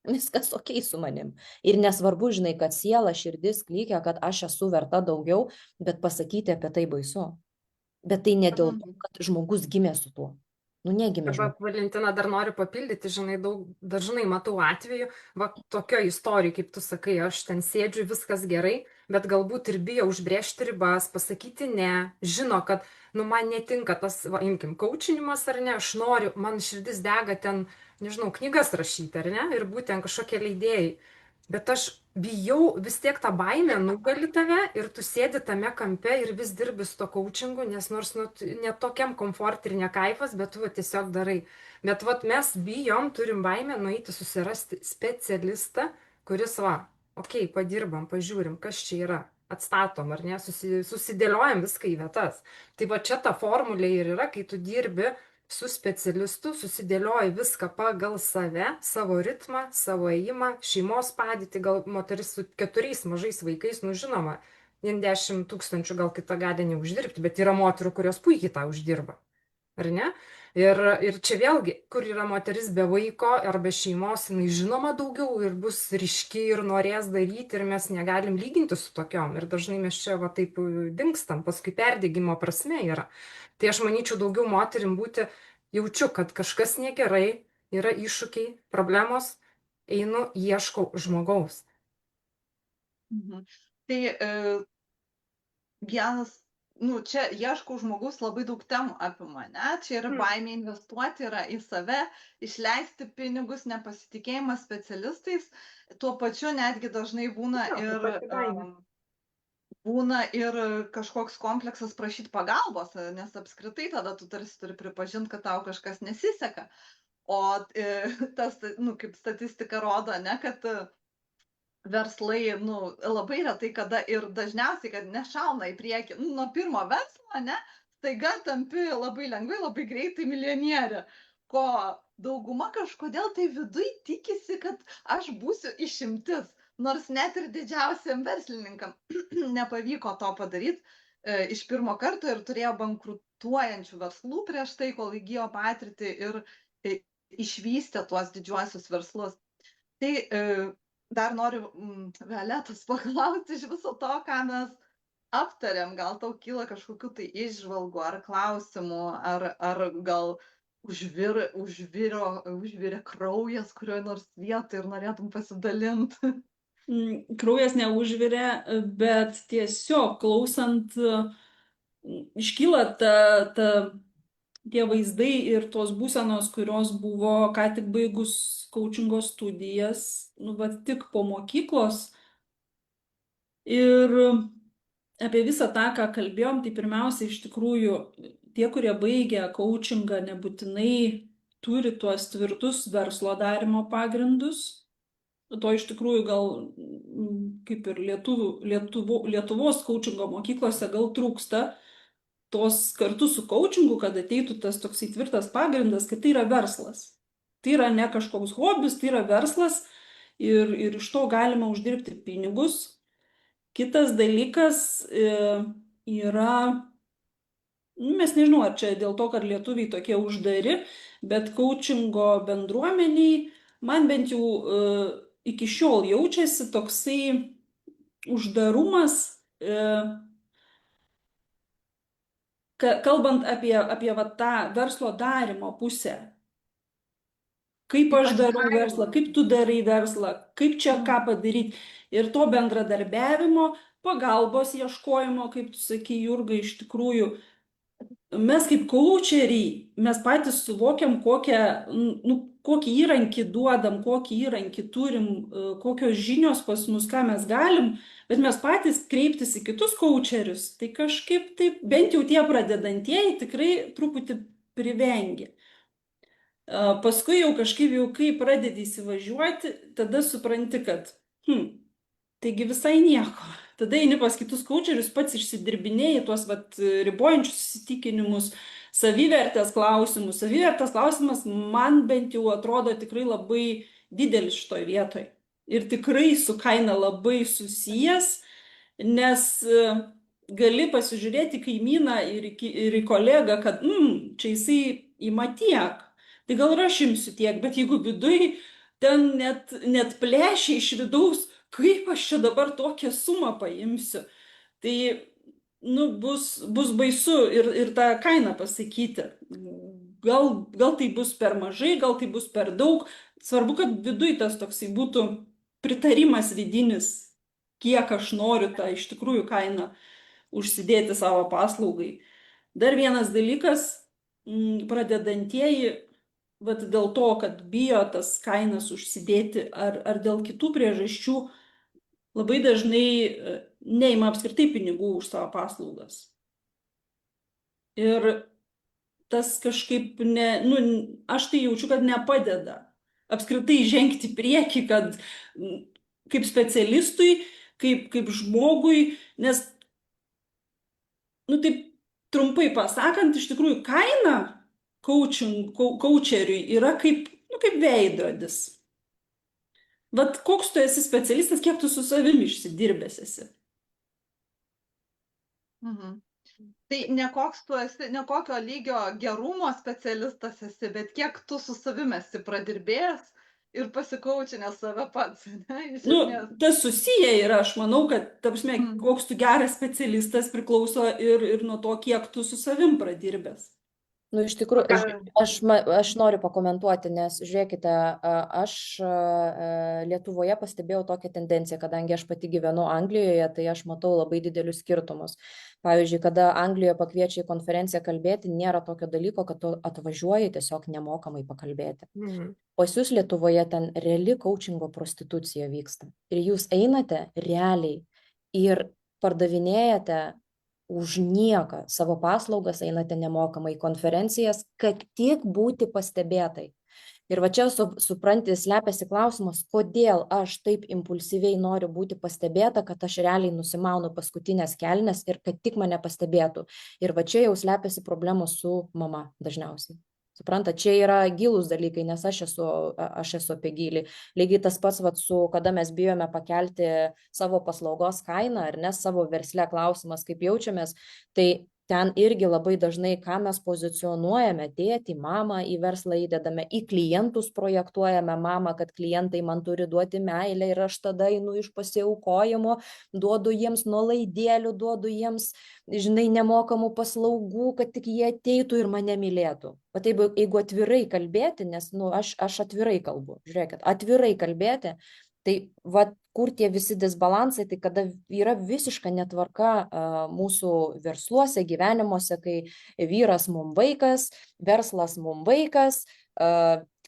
viskas ok su manim. Ir nesvarbu, žinai, kad siela, širdis klykia, kad aš esu verta daugiau, bet pasakyti apie tai baisu. Bet tai ne dėl to, kad žmogus gimė su tuo. Nu, negimė Arba, žmogus. Valentina, dar noriu papildyti, žinai, dažnai matau atveju, va, tokio istorijoje, kaip tu sakai, aš ten sėdžiu, viskas gerai, bet galbūt ir bijo užbrėžti ribas, pasakyti ne, žino, kad, nu, man netinka tas, va, imkim, kaučinimas ar ne, aš noriu, man širdis dega ten, nežinau, knygas rašyti, ar ne, ir būtent kažkokie leidėjai. Bet aš bijau, vis tiek ta baimė nugali tave ir tu sėdi tame kampe ir vis dirbi su to coachingu, nes nors nu, ne tokiam komfort ir ne kaifas, bet tu va, tiesiog darai. Bet va, mes bijom, turim baimę nueiti susirasti specialistą, kuris va, okei, padirbam, pažiūrim, kas čia yra, atstatom ar ne, susidėliojam viską į vietas. Tai va čia ta formulė ir yra, kai tu dirbi su specialistu, susidėlioji viską pagal save, savo ritmą, savo ėjimą, šeimos padėtį, gal moteris su 4 mažais vaikais, nu žinoma, 10 000 gal kitą gali neuždirbti, bet yra moterų, kurios puikiai tą uždirba, ar ne? Ir čia vėlgi, kur yra moteris be vaiko ar be šeimos, jinai žinoma daugiau ir bus ryški ir norės daryti ir mes negalim lyginti su tokiom. Ir dažnai mes čia va taip dingstam, paskui perdegimo prasme yra. Tai aš manyčiau daugiau moterim būti, jaučiu, kad kažkas negerai, yra iššūkiai, problemos, einu, ieškau žmogaus. Tai vienas, nu, čia ieškau žmogaus labai daug temų apima, ne? Čia yra baimė investuoti, yra į save, išleisti pinigus, nepasitikėjimas specialistais, tuo pačiu netgi dažnai būna ir kažkoks kompleksas prašyti pagalbos, nes apskritai tada tu tarsi turi pripažinti, kad tau kažkas nesiseka. O tas, nu, kaip statistika rodo, ne, kad verslai, nu, labai retai kada ir dažniausiai, kad nešauna į priekį, nu, nuo pirmo verslo, ne, staiga tampi labai lengvai, labai greitai milionierė, ko dauguma kažkodėl tai viduj tikisi, kad aš būsiu išimtis. Nors net ir didžiausiam verslininkam nepavyko to padaryti iš pirmo karto ir turėjo bankrutuojančių verslų prieš tai, kol įgijo patirtį ir išvystė tuos didžiuosius verslus. Tai dar noriu Violetos paklausti iš viso to, ką mes aptarėm. Gal tau kyla kažkokių tai įžvalgų ar klausimų, ar gal užvirė kraujas kurioje nors vietoje ir norėtum pasidalinti? Kraujas neužvirė, bet tiesiog klausant iškyla tie vaizdai ir tos būsenos, kurios buvo ką tik baigus coachingo studijas, nu, va, tik po mokyklos. Ir apie visą tą, ką kalbėjom, tai pirmiausia, iš tikrųjų, tie, kurie baigia coachingą, nebūtinai turi tuos tvirtus verslo darimo pagrindus. To iš tikrųjų gal, kaip ir Lietuvos coachingo mokyklose, gal trūksta tos kartu su coachingu, kad ateitų tas toksai tvirtas pagrindas, kad tai yra verslas. Tai yra ne kažkoks hobis, tai yra verslas ir iš to galima uždirbti pinigus. Kitas dalykas yra, mes nežinau, ar čia dėl to, kad lietuviai tokie uždari, bet coachingo bendruomeniai, man bent jau iki šiol jaučiasi toksai uždarumas, kalbant apie va, tą verslo darimo pusę. Kaip aš darau verslą, kaip tu darai verslą, kaip čia ką padaryti. Ir to bendradarbiavimo, pagalbos ieškojimo, kaip tu sakai, Jurga, iš tikrųjų, mes kaip coacheriai, mes patys suvokiam, kokį įrankį duodam, kokį įrankį turim, kokios žinios pas mus, ką mes galim, bet mes patys kreiptis į kitus coacherius, tai kažkaip taip, bent jau tie pradedantieji tikrai truputį privengia. Paskui jau kažkaip kai pradedi įsivažiuoti, tada supranti, kad taigi visai nieko. tada eini pas kitus coacherius, pats išsidirbinėjai tuos vat, ribojančius įsitikinimus, savivertės klausimus. Savivertės klausimas man bent jau atrodo tikrai labai didelis šitoj vietoj. Ir tikrai su kaina labai susijęs, nes gali pasižiūrėti į kaimyną ir į kolegą, kad čia jisai ima tiek, tai gal ir aš imsiu tiek, bet jeigu viduj ten net plešia iš vidaus, kaip aš čia dabar tokią sumą paimsiu, tai bus baisu ir tą kainą pasakyti. Gal tai bus per mažai, gal tai bus per daug. Svarbu, kad viduj tas toksai būtų pritarimas vidinis, kiek aš noriu tą iš tikrųjų kainą užsidėti savo paslaugai. Dar vienas dalykas, pradedantieji, vat dėl to, kad bijo tas kainas užsidėti ar dėl kitų priežasčių, labai dažnai neima apskritai pinigų už savo paslaugas. Ir tas kažkaip aš tai jaučiu, kad nepadeda apskritai žengti prieki, kad kaip specialistui, kaip žmogui, nes, taip trumpai pasakant, iš tikrųjų kaina coacheriui yra kaip veidrodis. Vat koks tu esi specialistas, kiek tu su savimi išsidirbęs esi. Tai ne koks tu esi, ne kokio lygio gerumo specialistas esi, bet kiek tu su savimi esi pradirbėjęs ir pasikaučinęs save pats. Tas susiję yra, aš manau, kad, ta prasme, koks tu geras specialistas priklauso ir nuo to, kiek tu su savim pradirbęs. Iš tikrųjų, aš noriu pakomentuoti, nes žiūrėkite, aš Lietuvoje pastebėjau tokią tendenciją, kadangi aš pati gyvenu Anglijoje, tai aš matau labai didelius skirtumus. Pavyzdžiui, kada Anglijoje pakviečia į konferenciją kalbėti, nėra tokio dalyko, kad tu atvažiuoji tiesiog nemokamai pakalbėti. Pas jūs Lietuvoje ten reali coachingo prostitucija vyksta. Ir jūs einate realiai ir pardavinėjate už nieką savo paslaugas, einate nemokamai į konferencijas, kad tik būti pastebėtai. Ir va čia supranti, slepiasi klausimas, kodėl aš taip impulsyviai noriu būti pastebėta, kad aš realiai nusimaunu paskutinės kelnes ir kad tik mane pastebėtų. Ir va čia jau slepiasi problemos su mama dažniausiai. Supranta, čia yra gilūs dalykai, nes aš esu apie gilį. Lygiai tas pats, kada mes bijome pakelti savo paslaugos kainą, ar ne, savo versle klausimas, kaip jaučiamės, tai ten irgi labai dažnai, ką mes pozicionuojame, tėtį, mamą į verslą įdedame, į klientus projektuojame mamą, kad klientai man turi duoti meilę ir aš tada einu iš pasiaukojimo, duodu jiems nuolaidėlių, duodu jiems, nemokamų paslaugų, kad tik jie ateitų ir mane mylėtų. Bet jeigu atvirai kalbėti, nes aš atvirai kalbu, žiūrėkit, atvirai kalbėti, tai kur tie visi disbalansai, tai kada yra visiška netvarka mūsų versluose, gyvenimuose, kai vyras mum vaikas, verslas mum vaikas,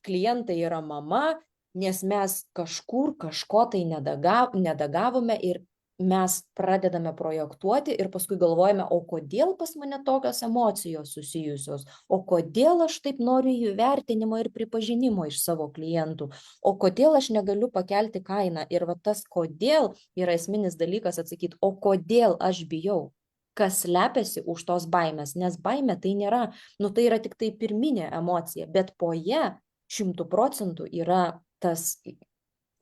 klientai yra mama, nes mes kažkur kažko tai nedagavome ir mes pradedame projektuoti ir paskui galvojame, o kodėl pas mane tokios emocijos susijusios, o kodėl aš taip noriu įvertinimo ir pripažinimo iš savo klientų, o kodėl aš negaliu pakelti kainą. Ir tas kodėl yra esminis dalykas atsakyti, o kodėl aš bijau, kas slepiasi už tos baimės, nes baimė tai nėra, tai yra tik tai pirminė emocija, bet po ją 100% yra tas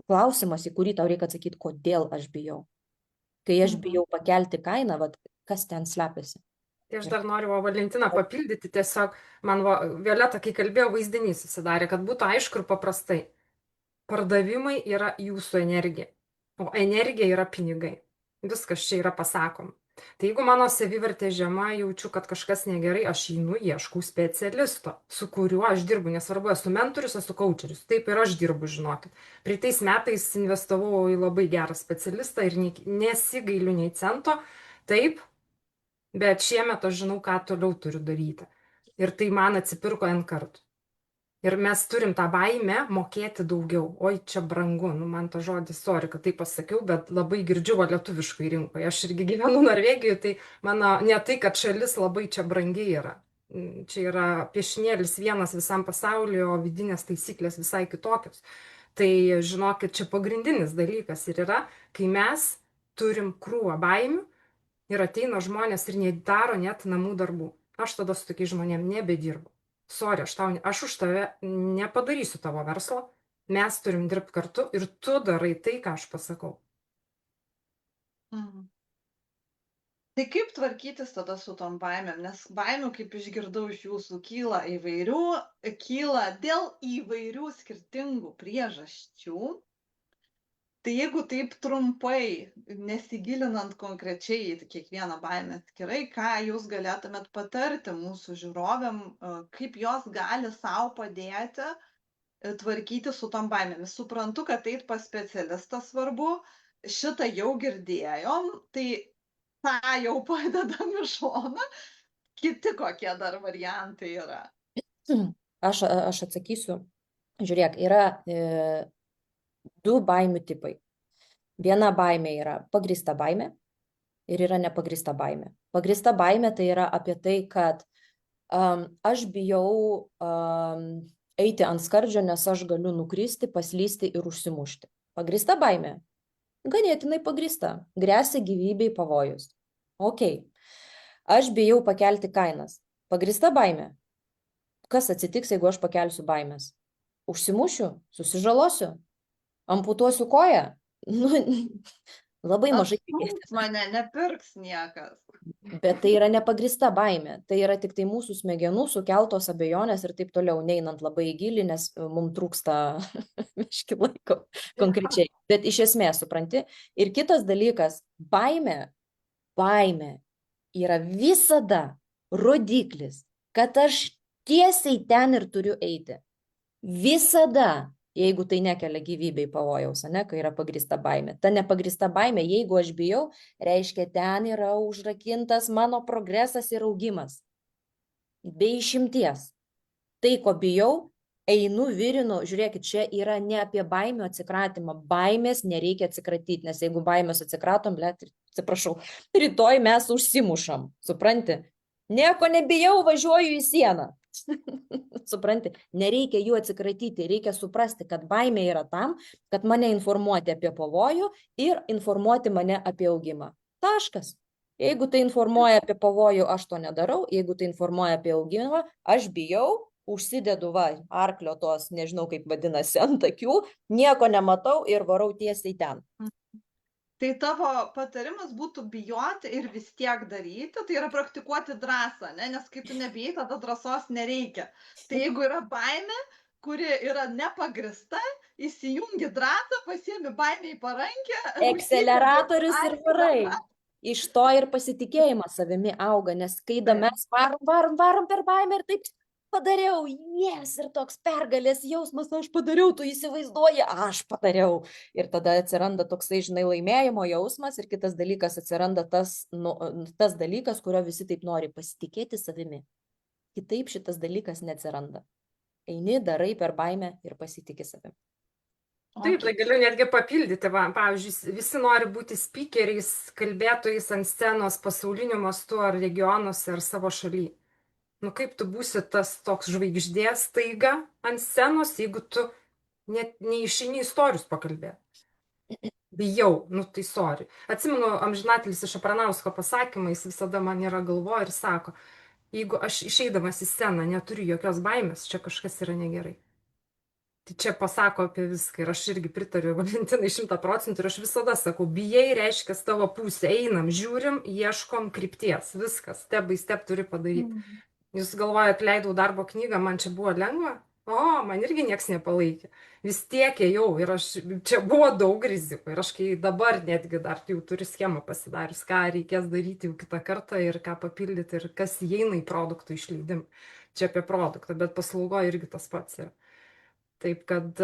klausimas, į kurį tau reikia atsakyti, kodėl aš bijau. Kai aš bijau pakelti kainą, kas ten slepiasi. Tai aš dar noriu Valentiną papildyti, tiesiog man Violeta, kai kalbėjo, vaizdinys susidarė, kad būtų aišku ir paprastai. Pardavimai yra jūsų energija, o energija yra pinigai. Viskas čia yra pasakoma. Tai jeigu mano savivertė žema, jaučiu, kad kažkas negerai, aš einu, ieškau specialisto, su kuriuo aš dirbu, nesvarbu, esu mentorius, esu coacheris, taip ir aš dirbu, žinokit. Praeitais metais investavau į labai gerą specialistą ir nesigailiu nei cento, taip, bet šiemet aš žinau, ką toliau turiu daryti. Ir tai man atsipirko N kartų. Ir mes turim tą baimę mokėti daugiau. Oi, čia brangu, man to žodis, sorry, kad tai pasakiau, bet labai girdžiu lietuviškai rinkoje. Aš irgi gyvenu Norvegijoje, tai mano ne tai, kad šalis labai čia brangiai yra. Čia yra piešinėlis vienas visam pasauliu, o vidinės taisyklės visai kitokios. Tai žinokit, čia pagrindinis dalykas ir yra, kai mes turim krūvą baimių ir ateina žmonės ir nedaro net namų darbų. Aš tada su tokiais žmonėm nebedirbu. Sorry, aš už tave nepadarysiu tavo verslo, mes turim dirbti kartu ir tu darai tai, ką aš pasakau. Mhm. Tai kaip tvarkytis tada su tom baimėm? Nes baimių, kaip išgirdau iš jūsų, kyla dėl įvairių skirtingų priežasčių. Tai jeigu taip trumpai, nesigilinant konkrečiai į kiekvieną baimę atskirai, ką jūs galėtumėt patarti mūsų žiūrovėm, kaip jos gali sau padėti tvarkyti su tom baimėmis? Suprantu, kad eit pas specialistą svarbu, šitą jau girdėjom, tai tą jau padedam į šoną. Kiti kokie dar variantai yra? Aš atsakysiu. Žiūrėk, yra du baimių tipai. Viena baimė yra pagrįsta baimė ir yra nepagrįsta baimė. Pagrįsta baimė tai yra apie tai, kad aš bijau eiti ant skardžio, nes aš galiu nukristi, paslysti ir užsimušti. Pagrįsta baimė. Ganėtinai pagrįsta. Gresia gyvybei pavojus. Ok. Aš bijau pakelti kainas. Pagrįsta baimė. Kas atsitiks, jeigu aš pakelsiu baimės? Užsimušiu, susižalosiu, amputuosiu koją. Nu, labai mažai tikėtis. Mane nepirks niekas. Bet tai yra nepagrįsta baimė. Tai yra tik tai mūsų smegenų sukeltos abejonės ir taip toliau, neinant labai į gilį, nes mums trūksta biškį laiko konkrečiai. Bet iš esmės, supranti. Ir kitas dalykas, baimė yra visada rodiklis, kad aš tiesiai ten ir turiu eiti. Visada, jeigu tai nekelia gyvybei pavojaus, ne, kai yra pagrįsta baimė. Ta nepagrįsta baimė, jeigu aš bijau, reiškia, ten yra užrakintas mano progresas ir augimas. Be išimties. Tai, ko bijau, einu, virinu, žiūrėkit, čia yra ne apie baimę atsikratymą. Baimės nereikia atsikratyti, nes jeigu baimės atsikratom, atsiprašau, rytoj mes užsimušam, supranti? Nieko nebijau, važiuoju į sieną. Supranti, nereikia jų atsikratyti, reikia suprasti, kad baimė yra tam, kad mane informuoti apie pavojų ir informuoti mane apie augimą. Taškas. Jeigu tai informuoja apie pavojų, aš to nedarau, jeigu tai informuoja apie augimą, aš bijau, užsidedu arklio tos, nežinau kaip vadinasi, ant akių, nieko nematau ir varau tiesiai ten. Tai tavo patarimas būtų bijoti ir vis tiek daryti, tai yra praktikuoti drąsą, ne? Nes kai tu nebijai, tada drąsos nereikia. Tai jeigu yra baimė, kuri yra nepagrįsta, įsijungi drąsą, pasiemi baimę į parankę. Akceleratorius ir varai. Iš to ir pasitikėjimas savimi auga, nes kai mes varom per baimę ir taip padariau, ir toks pergalės jausmas, aš padariau, tu įsivaizduoji, aš padariau. Ir tada atsiranda toksai, žinai, laimėjimo jausmas ir kitas dalykas atsiranda tas dalykas, kurio visi taip nori, pasitikėti savimi. Kitaip šitas dalykas neatsiranda. Eini, darai per baimę ir pasitikė savimi. Taip, tai galiu netgi papildyti, pavyzdžiui, visi nori būti speakeriais, kalbėtojais ant scenos pasauliniu mastu ar regionuose ar savo šaly. Nu kaip tu būsi tas toks žvaigždės staiga ant scenos, jeigu tu net neišeini istorijus pakalbėti. Bijau, nu tai sorry. Atsimenu amžinatelis iš Apranausko pasakymą, jis visada man yra galvoje ir sako, jeigu aš išeidamas į sceną neturiu jokios baimės, čia kažkas yra negerai. Tai čia pasako apie viską ir aš irgi pritariu Valentinai 100% ir aš visada sakau, bijai reiškia tavo pusę, einam, žiūrim, ieškom krypties, viskas, step by step turi padaryti. Jūs galvojat, leidau darbo knygą, man čia buvo lengva? O, man irgi nieks nepalaikė. Vis tiek ėjau ir čia buvo daug rizikų. Ir aš kai dabar netgi dar jau turiu schemą pasidarius, ką reikės daryti jau kitą kartą ir ką papildyti ir kas įeina į produktų išleidimą. Čia apie produktą, bet paslaugoje irgi tas pats yra. Taip kad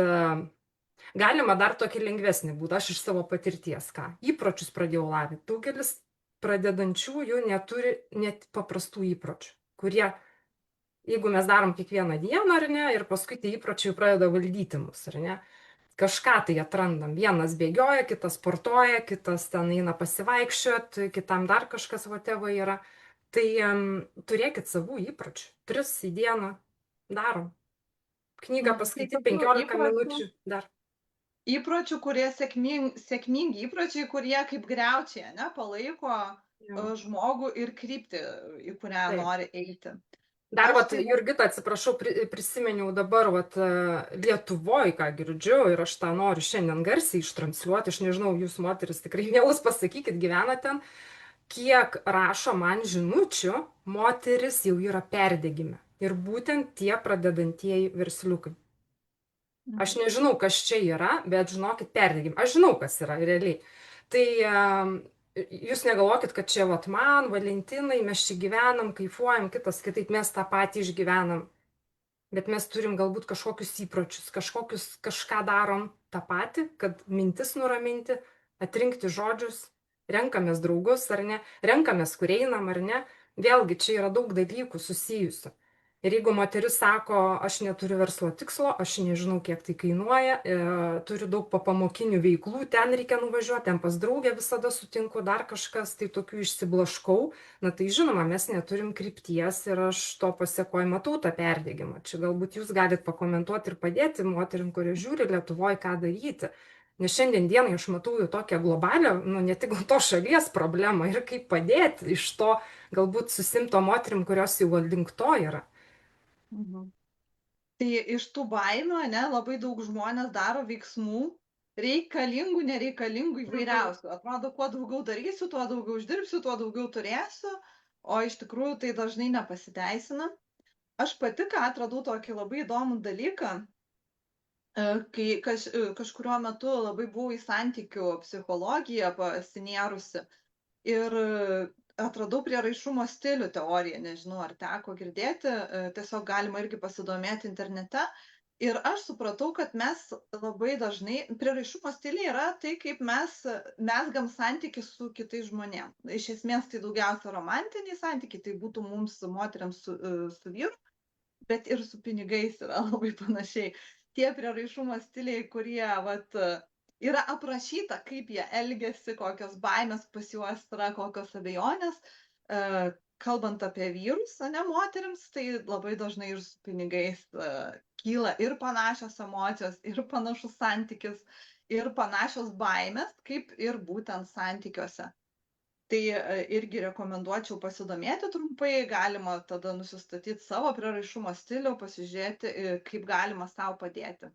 galima dar tokį lengvesnį būdą, aš iš savo patirties, įpročius pradėjau lavinti. Daugelis pradedančiųjų neturi net paprastų įpročių, kurie, jeigu mes darom kiekvieną dieną, ar ne, ir paskui tie įpročiai pradeda valdyti mus, ar ne, kažką tai atrandam. Vienas bėgioja, kitas sportuoja, kitas ten eina pasivaikščioti, kitam dar kažkas whatever yra. Tai turėkit savų įpročių. 3 į dieną darom. Knygą paskaityti 15 minučių dar. įpročių, kurie sėkmingi įpročiai, kurie kaip griaučiai, ne, palaiko žmogų ir kryptį, į kurią Taip. nori eiti. Dar, Aš tai- Jurgita, atsiprašau, prisiminiau dabar, Lietuvoje, ką girdžiu, ir aš tą noriu šiandien garsiai ištransliuoti, aš nežinau, jūs moteris tikrai mielus pasakykit, gyvena ten, kiek rašo man žinučių, moteris jau yra perdegime. Ir būtent tie pradedantieji versliukai. Aš nežinau, kas čia yra, bet žinokit, perdegim. Aš žinau, kas yra realiai. Tai jūs negalvokit, kad čia man, Valentinai, mes čia gyvenam, kaifuojam, kitas kitaip, mes tą patį išgyvenam. Bet mes turim galbūt kažkokius įpročius, kažką darom tą patį, kad mintis nuraminti, atrinkti žodžius, renkamės draugus ar ne, renkamės, kur einam ar ne. Vėlgi, čia yra daug dalykų susijusių. Ir jeigu moteris sako, aš neturiu verslo tikslo, aš nežinau, kiek tai kainuoja, turiu daug papamokinių veiklų, ten reikia nuvažiuoti, ten pas draugę visada sutinku, dar kažkas, tai tokių išsiblaškau, na tai žinoma, mes neturim krypties ir aš to pasiekoju matau tą perdegimą. Čia galbūt jūs galit pakomentuoti ir padėti moterim, kurie žiūri Lietuvoje, ką daryti. Nes šiandien dienai aš matau jau tokią globalią, ne tik to šalies problemą ir kaip padėti iš to galbūt susimto moterim, kurios jau link to yra. Tai iš tų baimių, ne, labai daug žmonės daro veiksmų, reikalingų, nereikalingų, įvairiausių. Atrodo, kuo daugiau darysiu, tuo daugiau uždirbsiu, tuo daugiau turėsiu, o iš tikrųjų tai dažnai nepasiteisina. Aš pati ką atradau tokį labai įdomų dalyką, kai kažkuriuo metu labai buvau į santykių psichologiją pasinėrusi ir atradau prieraišumo stilių teoriją, nežinau, ar teko girdėti, tiesiog galima irgi pasidomėti internete. Ir aš supratau, kad mes labai dažnai, prieraišumo stiliai yra tai, kaip mes mesgam santykių su kitais žmonėmis. Iš esmės tai daugiausia romantiniai santykiai, tai būtų mums moteriams su vyru, bet ir su pinigais yra labai panašiai. Tie prieraišumo stiliai, kurie yra aprašyta, kaip jie elgiasi, kokios baimės pas juos yra, kokios abejonės. Kalbant apie vyrus, ne moterims, tai labai dažnai ir su pinigais kyla ir panašios emocijos, ir panašus santykis, ir panašios baimės, kaip ir būtent santykiuose. Tai irgi rekomenduočiau pasidomėti trumpai, galima tada nusistatyti savo prieraišumo stilių, pasižiūrėti, kaip galima savo padėti.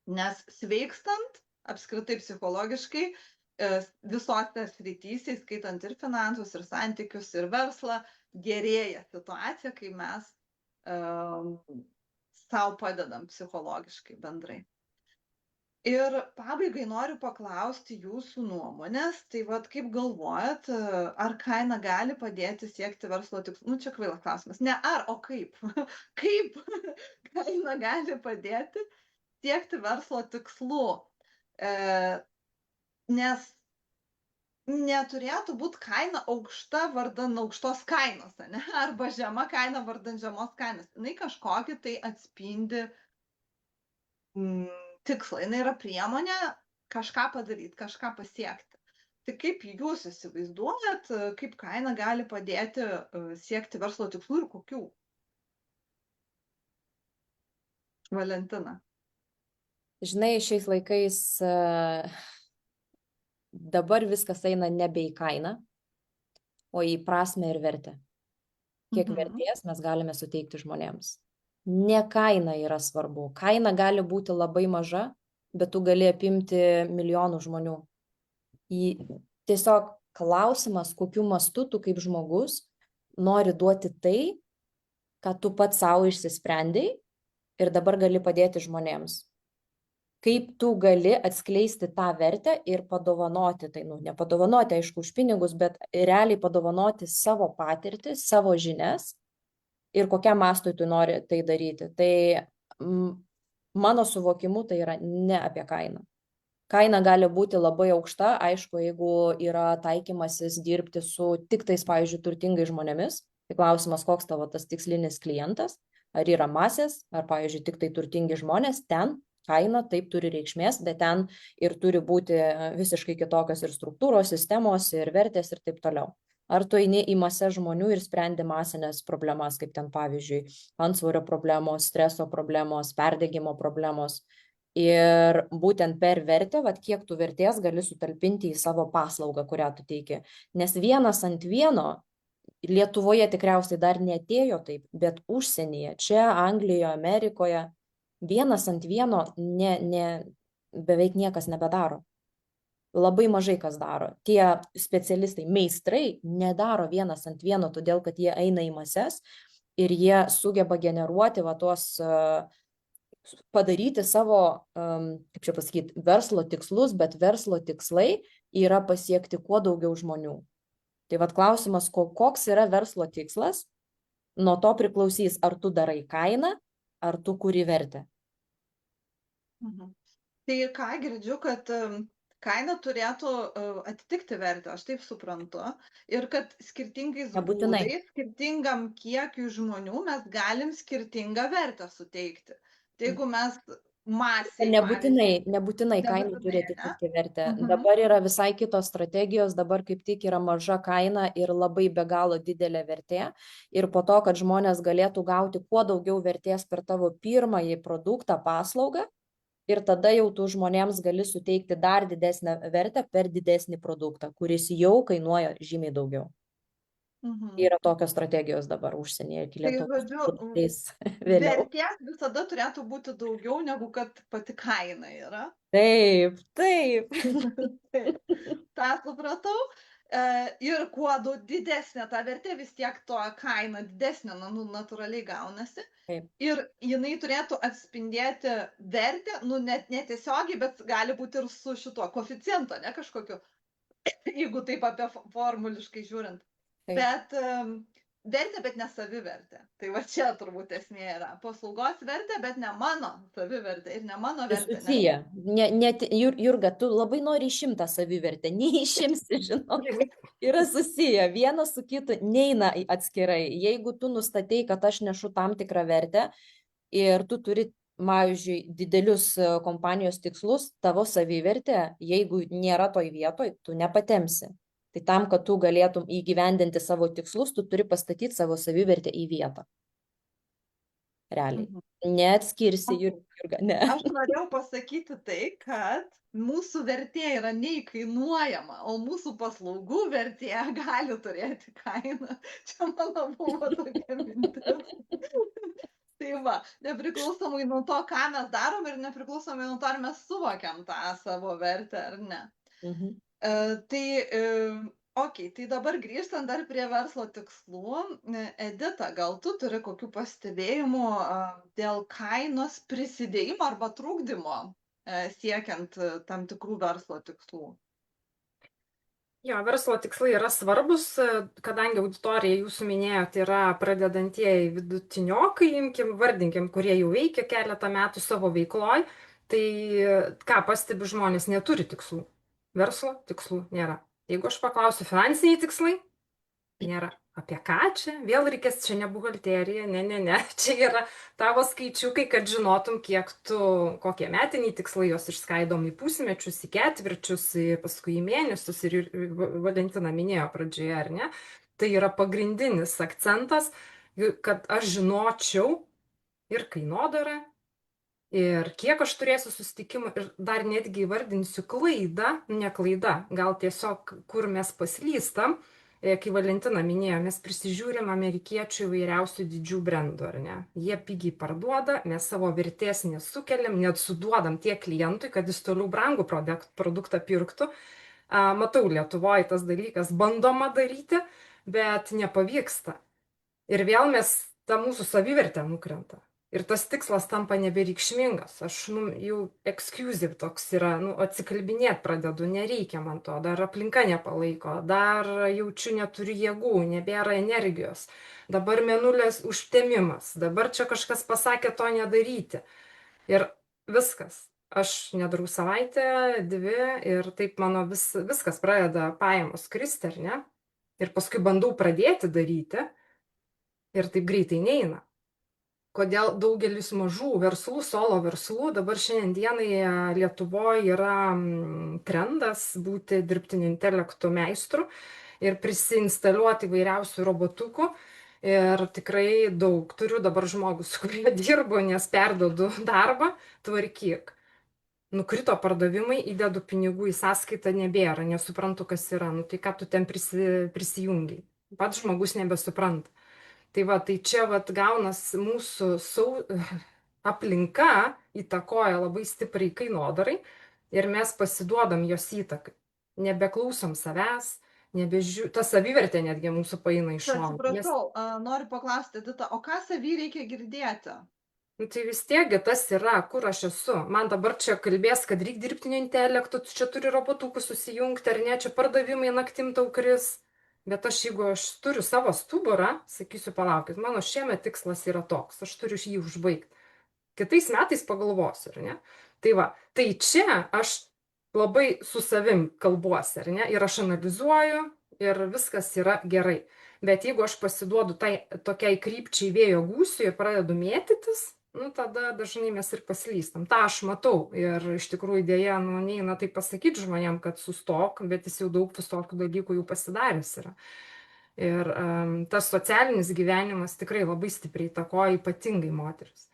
Nes sveikstant, apskritai psichologiškai, visose srityse, skaitant ir finansus, ir santykius, ir verslą, gerėja situacija, kai mes savo padedam psichologiškai bendrai. Ir pabaigai noriu paklausti jūsų nuomonės, tai kaip galvojat, ar kaina gali padėti siekti verslo tikslų? Čia kvailas klausimas. Ne ar, o kaip? Kaip kaina gali padėti siekti verslo tikslų? Nes neturėtų būti kaina aukšta vardan aukštos kainos, ne? Arba žema kaina vardan žemos kainos. Jinai kažkokį tai atspindi tikslą. Jinai yra priemonė kažką padaryti, kažką pasiekti. Tai kaip jūs įsivaizduojat, kaip kaina gali padėti siekti verslo tikslų ir kokių? Valentina. Žinai, šiais laikais dabar viskas eina nebe į kainą, o į prasmę ir vertę. Kiek vertės mes galime suteikti žmonėms. Ne kaina yra svarbu. Kaina gali būti labai maža, bet tu gali apimti milijonų žmonių. Tiesiog klausimas, kokiu mastu tu kaip žmogus nori duoti tai, ką tu pats savo išsisprendei ir dabar gali padėti žmonėms. Kaip tu gali atskleisti tą vertę ir padovanoti, tai nepadovanoti, aišku, už pinigus, bet realiai padovanoti savo patirtį, savo žinias ir kokiam mastui tu nori tai daryti. Tai mano suvokimu tai yra ne apie kainą. Kaina gali būti labai aukšta, aišku, jeigu yra taikymasis dirbti su tik tais, pavyzdžiui, turtingais žmonėmis. Tai klausimas, koks tavo tas tikslinis klientas, ar yra masės, ar, pavyzdžiui, tik tai turtingi žmonės, ten kaina taip turi reikšmės, bet ten ir turi būti visiškai kitokios ir struktūros, sistemos, ir vertės ir taip toliau. Ar tu eini į masę žmonių ir sprendi masinės problemas, kaip ten pavyzdžiui, antsvorio problemos, streso problemos, perdegimo problemos. Ir būtent per vertę, vat kiek tu vertės gali sutalpinti į savo paslaugą, kurią tu teiki. Nes vienas ant vieno Lietuvoje tikriausiai dar neatėjo taip, bet užsienyje, čia Anglijoje, Amerikoje, vienas ant vieno beveik niekas nebedaro. Labai mažai kas daro. Tie specialistai, meistrai nedaro vienas ant vieno, todėl kad jie eina į mases ir jie sugeba generuoti va tuos, padaryti savo, kaip čia pasakyti, verslo tikslus, bet verslo tikslai yra pasiekti kuo daugiau žmonių. Tai vat klausimas, koks yra verslo tikslas, nuo to priklausys, ar tu darai kainą, ar tu kuri vertę. Tai ką girdžiu, kad kaina turėtų atitikti vertę, aš taip suprantu, ir kad skirtingais Nebūtinai. būdais, skirtingam kiekiui žmonių mes galim skirtingą vertę suteikti. Tai jeigu mes masiai, Nebūtinai kaina turi ne? atitikti vertę. Mhm. Dabar yra visai kitos strategijos, dabar kaip tik yra maža kaina ir labai be galo didelė vertė. Ir po to, kad žmonės galėtų gauti kuo daugiau vertės per tavo pirmąjį produktą, paslaugą, ir tada jau tu žmonėms gali suteikti dar didesnę vertę per didesnį produktą, kuris jau kainuoja žymiai daugiau. Yra tokios strategijos dabar užsienyje iki Tai Lietuvos. žodžiu, Vėliau. vertės visada turėtų būti daugiau negu kad pati kaina yra. Taip. tą supratau. Ir kuo didesnė ta vertė, vis tiek to kaina didesnė, natūraliai gaunasi. Taip. Ir jinai turėtų atspindėti vertę, net netiesiogiai, bet gali būti ir su šituo koeficientu, ne kažkokiu, jeigu taip apie formuliškai žiūrint. Taip. Bet vertė, bet ne savivertė. Tai va čia turbūt esmė yra. Paslaugos vertė, bet ne mano savivertė ir ne mano vertė. Susiję. Jurga, tu labai nori išimti tą savivertę. Neišimsi, žinok. Yra susiję. Vienas su kitu neina atskirai. Jeigu tu nustatei, kad aš nešu tam tikrą vertę ir tu turi, pavyzdžiui, didelius kompanijos tikslus, tavo savivertė, jeigu nėra toj vietoj, tu nepatemsi. Tai tam, kad tu galėtum įgyvendinti savo tikslus, tu turi pastatyti savo savivertę į vietą. Realiai. Neatskirsi, Jurga, ne. Aš norėjau pasakyti tai, kad mūsų vertė yra neįkainuojama, o mūsų paslaugų vertė gali turėti kainą. Čia mano buvo tokia mintis. Tai va, nepriklausomai nuo to, ką mes darom ir nepriklausomai nuo to, ar mes suvokiam tą savo vertę ar ne. Tai dabar grįžtant dar prie verslo tikslų, Edita, gal tu turi kokių pastebėjimų dėl kainos prisidėjimo arba trukdymo siekiant tam tikrų verslo tikslų? Jo, verslo tikslai yra svarbus, kadangi auditorija jūsų minėjote yra pradedantieji vidutiniokai, vardinkim, kurie jau veikia keletą metų savo veikloj, tai ką pastebi žmonės, neturi tikslų. Verslo tikslų nėra. Jeigu aš paklausiu finansiniai tikslai, nėra. Apie ką čia? Vėl reikės, čia ne buhalterija, ne. Čia yra tavo skaičiukai, kad žinotum, kiek tu, kokie metiniai tikslai, jos išskaidom į pusmečius, į ketvirčius, paskui į mėnesius, ir Valentina minėjo pradžioje, ar ne? Tai yra pagrindinis akcentas, kad aš žinočiau ir kainodarą, ir kiek aš turėsiu susitikimų, ir dar netgi įvardinsiu klaidą, ne klaida, gal tiesiog kur mes paslystam, kai Valentina minėjo, mes prisižiūrim amerikiečių įvairiausių didžių brandų, ar ne? Jie pigiai parduoda, mes savo vertės nesukeliam, net suduodam tiek klientui, kad jis toliau brangų produktą pirktų. Matau, Lietuvoje tas dalykas bandoma daryti, bet nepavyksta. Ir vėl ta mūsų savivertė nukrenta. Ir tas tikslas tampa nebereikšmingas. Aš jau exclusive toks yra, atsikalbinėti pradedu, nereikia man to, dar aplinka nepalaiko, dar jaučiu neturiu jėgų, nebėra energijos, dabar mėnulės užtemimas, dabar čia kažkas pasakė to nedaryti. Ir viskas. Aš nedarau savaitę, 2 ir taip mano viskas pradeda pajamos kristi, ar ne? Ir paskui bandau pradėti daryti ir taip greitai neina. Kodėl daugelis mažų verslų, solo verslų, dabar šiandien dienai Lietuvoje yra trendas būti dirbtinio intelekto meistru ir prisiinstaliuoti įvairiausių robotukų. Ir tikrai daug turiu dabar žmogus, su kuriuo dirbu, nes perdodu darbą, tvarkyk. nukrito pardavimai, įdedu pinigų į sąskaitą, nebėra, nesuprantu, kas yra, nu tai ką tu ten prisijungiai. Pats žmogus nebesupranta. Tai va, tai čia va gaunas mūsų aplinka įtakoja labai stipriai kainodarai ir mes pasiduodam jos įtakai. Nebeklausom savęs, ta savivertė netgi mūsų paeina iš šono. Atsiprašau, noriu paklausti, Edita, o ką savy reikia girdėti? Nu, tai vis tiekgi tas yra, kur aš esu. Man dabar čia kalbės, kad reikia dirbtinio intelekto, čia turi robotukų susijungti, ar ne, čia pardavimai naktim tau kris. Bet jeigu aš turiu savo stuburą, sakysiu, palaukit, mano šiemet tikslas yra toks, aš turiu jį užbaigti. Kitais metais pagalvosiu, ar ne? Tai va, tai čia aš labai su savim kalbuosi, ar ne? Ir aš analizuoju ir viskas yra gerai. Bet jeigu aš pasiduodu tokiai krypčiai vėjo gūsiui ir pradedu mėtytis, nu tada dažnai mes ir paslystam. Ta aš matau ir iš tikrųjų dėja, nu neina tai pasakyti žmonėm, kad sustok, bet jis jau daug visokių dalykų jau pasidaręs yra. Ir tas socialinis gyvenimas tikrai labai stipriai įtakoja ypatingai moteris.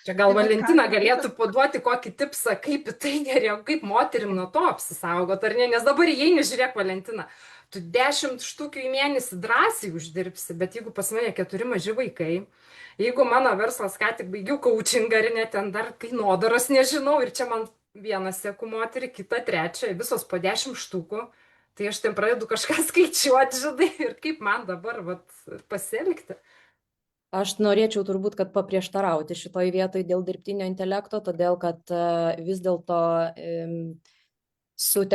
Čia gal Valentina galėtų paduoti kokį tipsą, kaip į tai geriau, kaip moterim nuo to apsisaugot, ar ne? Nes dabar įeini, žiūrėk, Valentina, tu 10 štukių į mėnesį drąsiai uždirbsi, bet jeigu pas mane 4 maži vaikai, jeigu mano verslas ką tik baigiau coachingą, ar ne, ten dar kainodaros nežinau, ir čia man vieną seku moterį, kitą trečią, visos po 10 štukų, tai aš ten pradedu kažką skaičiuoti, žinai, ir kaip man dabar pasielgti. Aš norėčiau turbūt, kad paprieštarauti šitoj vietoj dėl dirbtinio intelekto, todėl kad vis dėlto su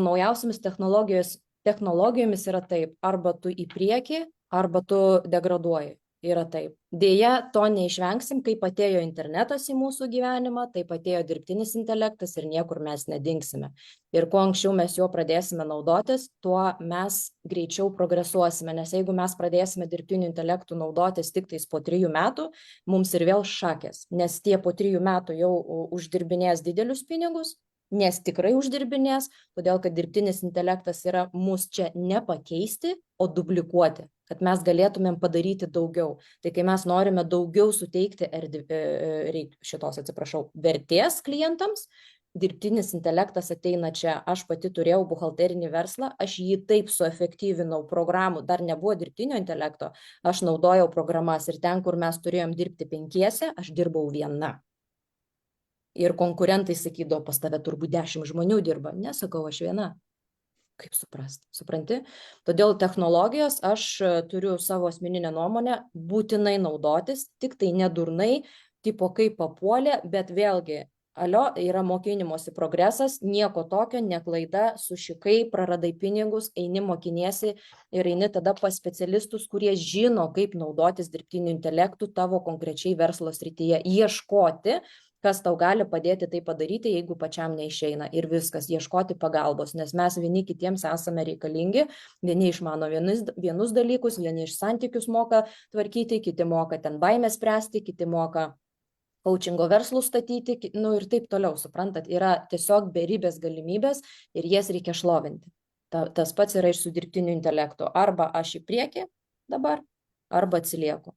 naujausiamis technologijomis yra taip, arba tu į priekį, arba tu degraduoji. Yra taip. Deja, to neišvengsim, kaip atėjo internetas į mūsų gyvenimą, taip atėjo dirbtinis intelektas ir niekur mes nedingsime. Ir kuo anksčiau mes juo pradėsime naudotis, tuo mes greičiau progresuosime, nes jeigu mes pradėsime dirbtiniu intelektu naudotis tik tais po 3 metų, mums ir vėl šakės, nes tie po 3 metų jau uždirbinės didelius pinigus, nes tikrai uždirbinės, todėl kad dirbtinis intelektas yra mus čia nepakeisti, o duplikuoti, kad mes galėtumėm padaryti daugiau. Tai kai mes norime daugiau suteikti vertės klientams, dirbtinis intelektas ateina čia. Aš pati turėjau buhalterinį verslą, aš jį taip suefektyvinau programų, dar nebuvo dirbtinio intelekto, aš naudojau programas ir ten, kur mes turėjom dirbti 5, aš dirbau viena. Ir konkurentai sakydavo, pas tave turbūt 10 žmonių dirba. Nesakau, aš viena. Kaip suprasti? Supranti? Todėl technologijos aš turiu savo asmeninę nuomonę, būtinai naudotis, tik tai nedurnai, tipo kaip papuolė, bet vėlgi, yra mokinimosi progresas, nieko tokio, neklaida, sušikai, praradai pinigus, eini mokiniesi ir eini tada pas specialistus, kurie žino, kaip naudotis dirbtiniu intelektu tavo konkrečiai verslo srityje, ieškoti, kas tau gali padėti tai padaryti, jeigu pačiam neišeina. Ir viskas, ieškoti pagalbos, nes mes vieni kitiems esame reikalingi, vieni išmano vienus dalykus, vieni iš santykius moka tvarkyti, kiti moka ten baimės spręsti, kiti moka coachingo verslus statyti, nu ir taip toliau, suprantat, yra tiesiog beribės galimybės ir jas reikia šlovinti. Tas pats yra ir su dirbtiniu intelektu. Arba aš į priekį dabar, arba atsilieku.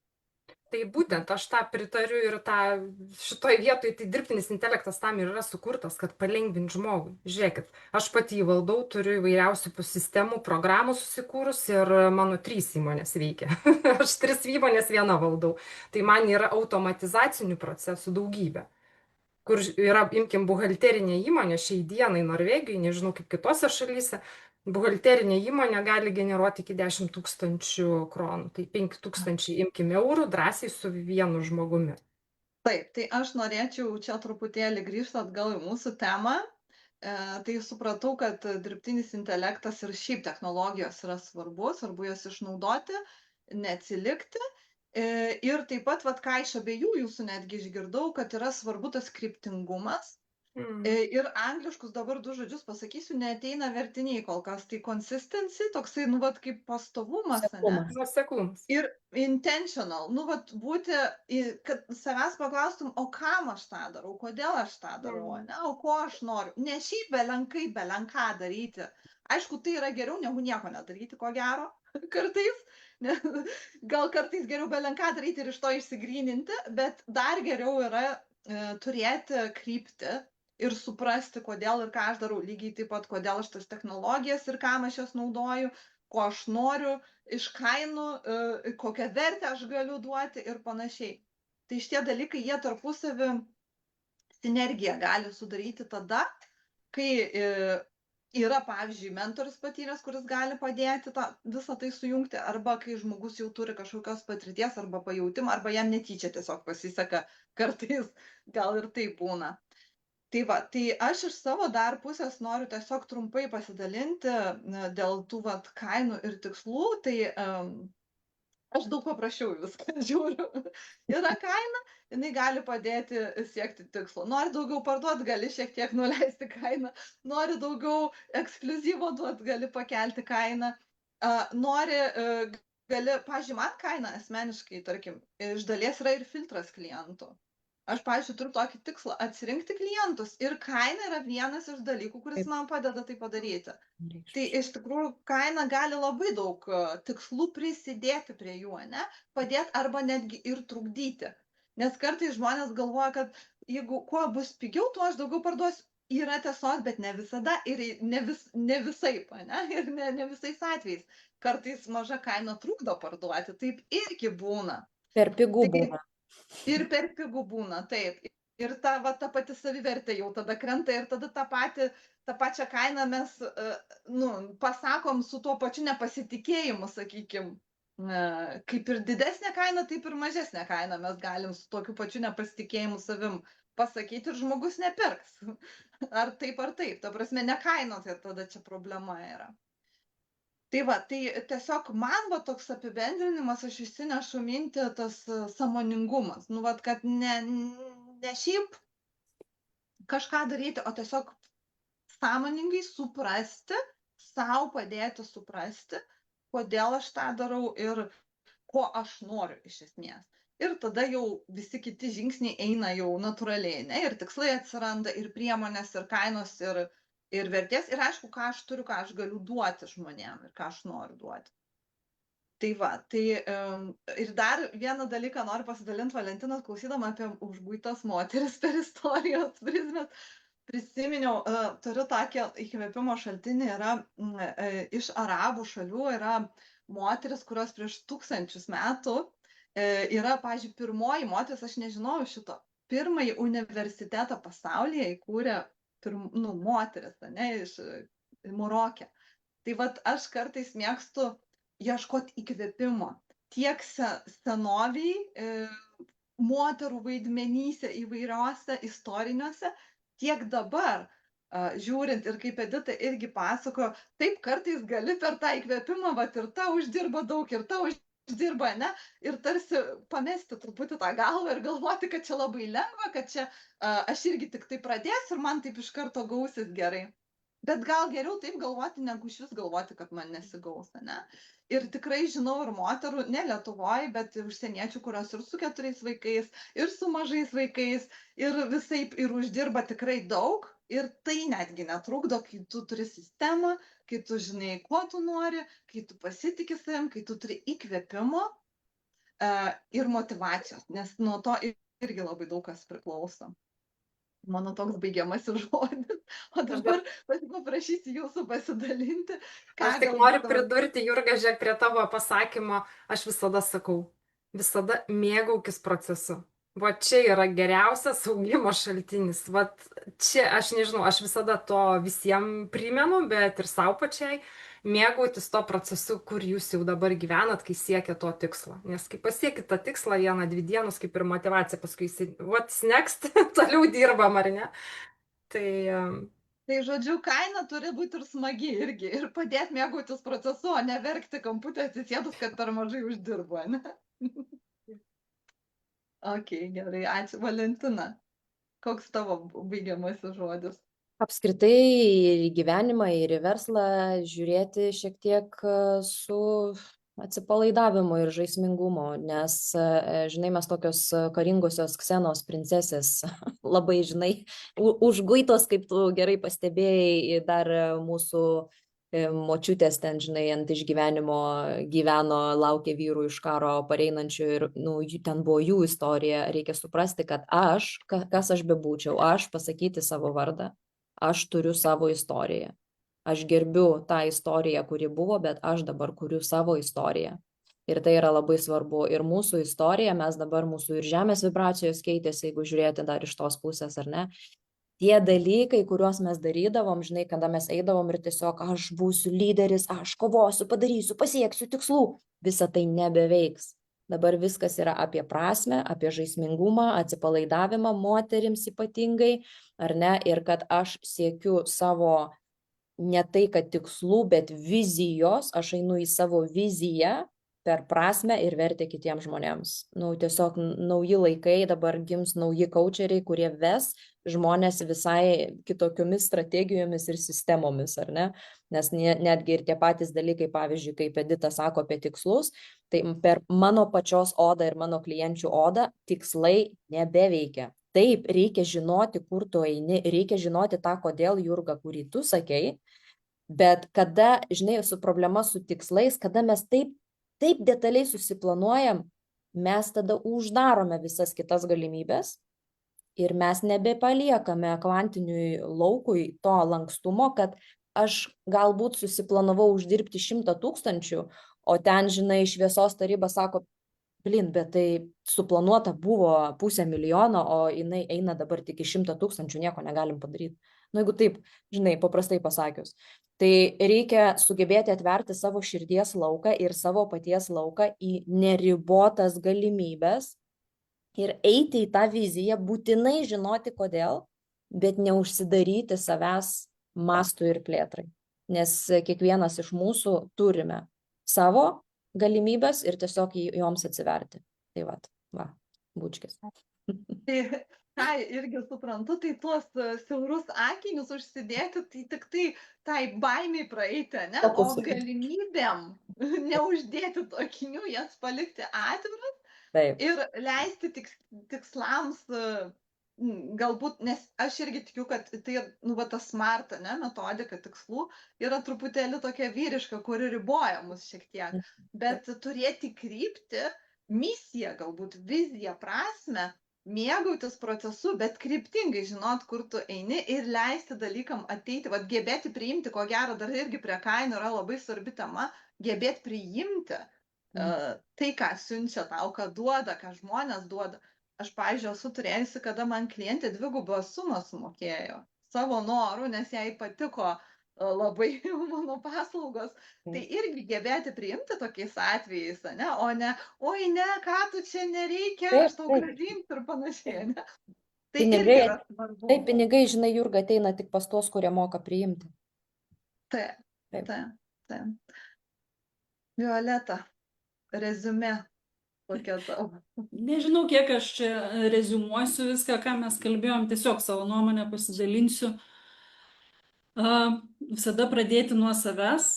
Tai būtent aš tą pritariu ir šitoj vietoj tai dirbtinis intelektas tam ir yra sukurtas, kad palengvinti žmogui. Žiūrėkit, aš pati jį valdau, turiu įvairiausių sistemų, programų susikūrus ir mano 3 įmonės veikia. Aš 3 įmonės vieną valdau. Tai man yra automatizacinių procesų daugybė. Kur yra, imkim, buhalterinė įmonė šiai dienai Norvegijoje, nežinau kaip kitose šalyse, buhalterinė įmonė gali generuoti iki 10 000 kronų, tai 5 000 imkim eurų drąsiai su vienu žmogumi. Taip, tai aš norėčiau čia truputėlį grįžti atgal į mūsų temą. Tai supratau, kad dirbtinis intelektas ir šiaip technologijos yra svarbu jas išnaudoti, neatsilikti. Ir taip pat, ką iš abiejų jūsų netgi išgirdau, kad yra svarbu tas kryptingumas. Ir angliškus dabar 2 žodžius pasakysiu, neateina vertiniai kol kas. Tai consistency, toksai, kaip pastovumas, nuoseklumas. Ir intentional, būti, kad savęs paklaustum, o kam aš tą darau, kodėl aš tą darau, ne, o ko aš noriu. Ne šiaip belenką daryti. Aišku, tai yra geriau negu nieko nedaryti, ko gero, kartais. Gal kartais geriau belenką daryti ir iš to išsigryninti, bet dar geriau yra turėti kryptį. ir suprasti, kodėl ir ką aš darau, lygiai taip pat, kodėl aš tas technologijas ir kam aš jas naudoju, ko aš noriu iš kainų, kokią vertę aš galiu duoti ir panašiai. Tai šitie dalykai, jie tarpusavį sinergiją gali sudaryti tada, kai yra, pavyzdžiui, mentorius patyręs, kuris gali padėti visą tai sujungti, arba kai žmogus jau turi kažkokios patirties arba pajautimą, arba jam netyčia tiesiog pasiseka, kartais gal ir tai būna. Tai va, tai aš iš savo dar pusės noriu tiesiog trumpai pasidalinti dėl tų vat kainų ir tikslų, tai aš daug paprasčiau viską žiūriu. Yra kaina, jinai gali padėti siekti tikslo. Nori daugiau parduoti, gali šiek tiek nuleisti kainą. Nori daugiau ekskliuzyvo duoti, gali pakelti kainą. Nori, pavyzdžiui, man kaina asmeniškai, tarkim, iš dalies yra ir filtras klientų. Aš, pavyzdžiui, turiu tokį tikslą atsirinkti klientus ir kaina yra vienas iš dalykų, kuris man padeda tai padaryti. Tai iš tikrųjų kaina gali labai daug tikslų prisidėti prie jų, ne? Padėti arba netgi ir trukdyti. Nes kartais žmonės galvoja, kad jeigu kuo bus pigiau, tuo aš daugiau parduosiu. Yra tiesos, bet ne visada ir ne visaip, ne? Ir ne visais atvejais. Kartais maža kaina trukdo parduoti, taip irgi būna. Per pigų būna. Ir per pigų būna, taip. Ir ta pati savivertė jau tada krenta ir tada tą pačią kainą mes pasakom su tuo pačiu nepasitikėjimu, sakykim. Kaip ir didesnė kaina, taip ir mažesnė kaina mes galim su tokiu pačiu nepasitikėjimu savim pasakyti ir žmogus nepirks. Ar taip, ta prasme, ne kaina, tai tada čia problema yra. Tai va, tai tiesiog man toks apibendrinimas, aš išsinešu mintį tas sąmoningumas. Nu, kad ne šiaip kažką daryti, o tiesiog sąmoningai suprasti, sau padėti suprasti, kodėl aš tą darau ir ko aš noriu iš esmės. Ir tada jau visi kiti žingsniai eina jau natūraliai, ne? Ir tikslai atsiranda, ir priemonės, ir kainos, ir vertės, ir aišku, ką aš turiu, ką aš galiu duoti žmonėm ir ką aš noriu duoti. Tai va, tai ir dar vieną dalyką noriu pasidalinti, Valentinas, klausydama apie užguitas moteris per istorijos prizmės. Prisiminiau, turiu tokį įkvėpimo šaltinį, yra iš arabų šalių, yra moteris, kurios prieš 1000 metų yra, pavyzdžiui, pirmoji moteris, aš nežinojau šito, pirmąjį universitetą pasaulyje įkūrė moteris, ne, iš Marokė. Tai vat aš kartais mėgstu ieškoti įkvėpimo tiek senoviai moterų vaidmenyse įvairiose istoriniuose, tiek dabar žiūrint ir kaip Edita irgi pasakojo, taip kartais gali per tą įkvėpimą, vat ir ta uždirba daug, ir ta uždirba, ne? Ir tarsi pamesti truputį tą galvą ir galvoti, kad čia labai lengva, kad čia aš irgi tik tai pradėsiu ir man taip iš karto gausis gerai. Bet gal geriau taip galvoti, negu iš vis galvoti, kad man nesigaus, ne? Ir tikrai žinau ir moterų, ne Lietuvoje, bet užsieniečių, kurios ir su 4 vaikais, ir su mažais vaikais, ir visaip, ir uždirba tikrai daug. Ir tai netgi netrukdo, kai tu turi sistemą, kai tu žinai, ko tu nori, kai tu pasitiki savim, kai tu turi įkvėpimo ir motyvacijos, nes nuo to irgi labai daug kas priklauso. Mano toks baigiamasis žodis. O dabar paprašysiu jūsų pasidalinti. Aš tik noriu pridurti, Jurga, žiūrėk, prie tavo pasakymo, aš visada sakau, visada mėgaukis procesu. Va čia yra geriausias augimo šaltinis. Va čia, aš nežinau, aš visada to visiems primenu, bet ir savo pačiai mėgautis to procesu, kur jūs jau dabar gyvenat, kai siekia to tikslo. Nes kai pasiekit tą tikslą 1-2 dienos, kaip ir motyvacija, paskui what's next, toliau dirbam, ar ne? Tai žodžiu, kaina turi būti ir smagi irgi, ir padėti mėgautis procesu, o ne verkti kamputę atsisėdus, kad per mažai uždirba, ne? Ok, gerai, ačiū. Valentina, koks tavo baigiamasis žodis? Apskritai ir į gyvenimą, ir į verslą žiūrėti šiek tiek su atsipalaidavimu ir žaismingumu, nes, žinai, mes tokios karingosios Ksenos princesės, labai, žinai, užguitos, kaip tu gerai pastebėjai, dar mūsų močiutės ten, žinai, ant išgyvenimo gyveno, laukė vyrų iš karo pareinančių ir, nu, ten buvo jų istorija. Reikia suprasti, kad aš, kas aš bebūčiau, aš pasakyti savo vardą, aš turiu savo istoriją. Aš gerbiu tą istoriją, kuri buvo, bet aš dabar kuriu savo istoriją. Ir tai yra labai svarbu. Ir mūsų istorija, mes dabar, mūsų ir žemės vibracijos keitėsi, jeigu žiūrėti dar iš tos pusės, ar ne? Tie dalykai, kuriuos mes darydavom, žinai, kada mes eidavom ir tiesiog aš būsiu lyderis, aš kovosiu, padarysiu, pasieksiu tikslų, visa tai nebeveiks. Dabar viskas yra apie prasmę, apie žaismingumą, atsipalaidavimą moterims ypatingai, ar ne? Ir kad aš siekiu savo ne tai, kad tikslų, bet vizijos, aš einu į savo viziją per prasmę ir vertę kitiems žmonėms. Nu, tiesiog nauji laikai, dabar gims nauji coacheriai, kurie ves žmonės visai kitokiomis strategijomis ir sistemomis, ar ne? Nes netgi ir tie patys dalykai, pavyzdžiui, kaip Edita sako apie tikslus, tai per mano pačios odą ir mano klienčių odą tikslai nebeveikia. Taip, reikia žinoti, kur tu eini, reikia žinoti tą, kodėl, Jurga, kurį tu sakei, bet kada, žinai, su problema su tikslais, kada mes taip detaliai susiplanuojam, mes tada uždarome visas kitas galimybės ir mes nebepaliekame kvantiniui laukui to lankstumo, kad aš galbūt susiplanavau uždirbti 100 000, o ten, žinai, šviesos taryba sako, blin, bet tai suplanuota buvo 500 000, o jinai eina dabar tik į 100 000, nieko negalim padaryti. Nu, jeigu taip, žinai, paprastai pasakius. Tai reikia sugebėti atverti savo širdies lauką ir savo paties lauką į neribotas galimybės ir eiti į tą viziją, būtinai žinoti kodėl, bet neužsidaryti savęs mastui ir plėtrai. Nes kiekvienas iš mūsų turime savo galimybės ir tiesiog joms atsiverti. Tai va, bučkis. Tai ką irgi suprantu, tai tuos siaurus akinius užsidėti, tai tik tai baimiai praeiti, ne? O galimybėm neuždėti tų akinių, jas palikti atviras. Taip. Ir leisti tikslams, galbūt, nes aš irgi tikiu, kad tai, nu, va, tas smart, ne, metodika tikslų yra truputėlį tokia vyriška, kuri riboja mus šiek tiek, bet turėti kryptį, misiją, galbūt viziją, prasmę, mėgautis procesu, bet kryptingai žinot, kur tu eini ir leisti dalykam ateiti, vat gebėti priimti, ko gero dar irgi prie kainų yra labai svarbi tema, gebėti priimti tai, ką siunčia tau, ką duoda, ką žmonės duoda. Aš, pavyzdžiui, esu turėjusi, kada man klientė 2 sumą sumokėjo savo norų, nes jai patiko labai mano paslaugos. Tai irgi gebėti priimti tokiais atvejais, ne? O ne, oi ne, ką tu čia nereikia, aš tau grąžinsiu ir panašiai, ne? Tai irgi yra svarbu. Taip, pinigai, žinai, Jurga, ateina tik pas tos, kurie moka priimti. Taip. Violeta, reziumė. Nežinau, kiek aš čia reziumuosiu viską, ką mes kalbėjom, tiesiog savo nuomonę pasidalinsiu. Visada pradėti nuo savęs,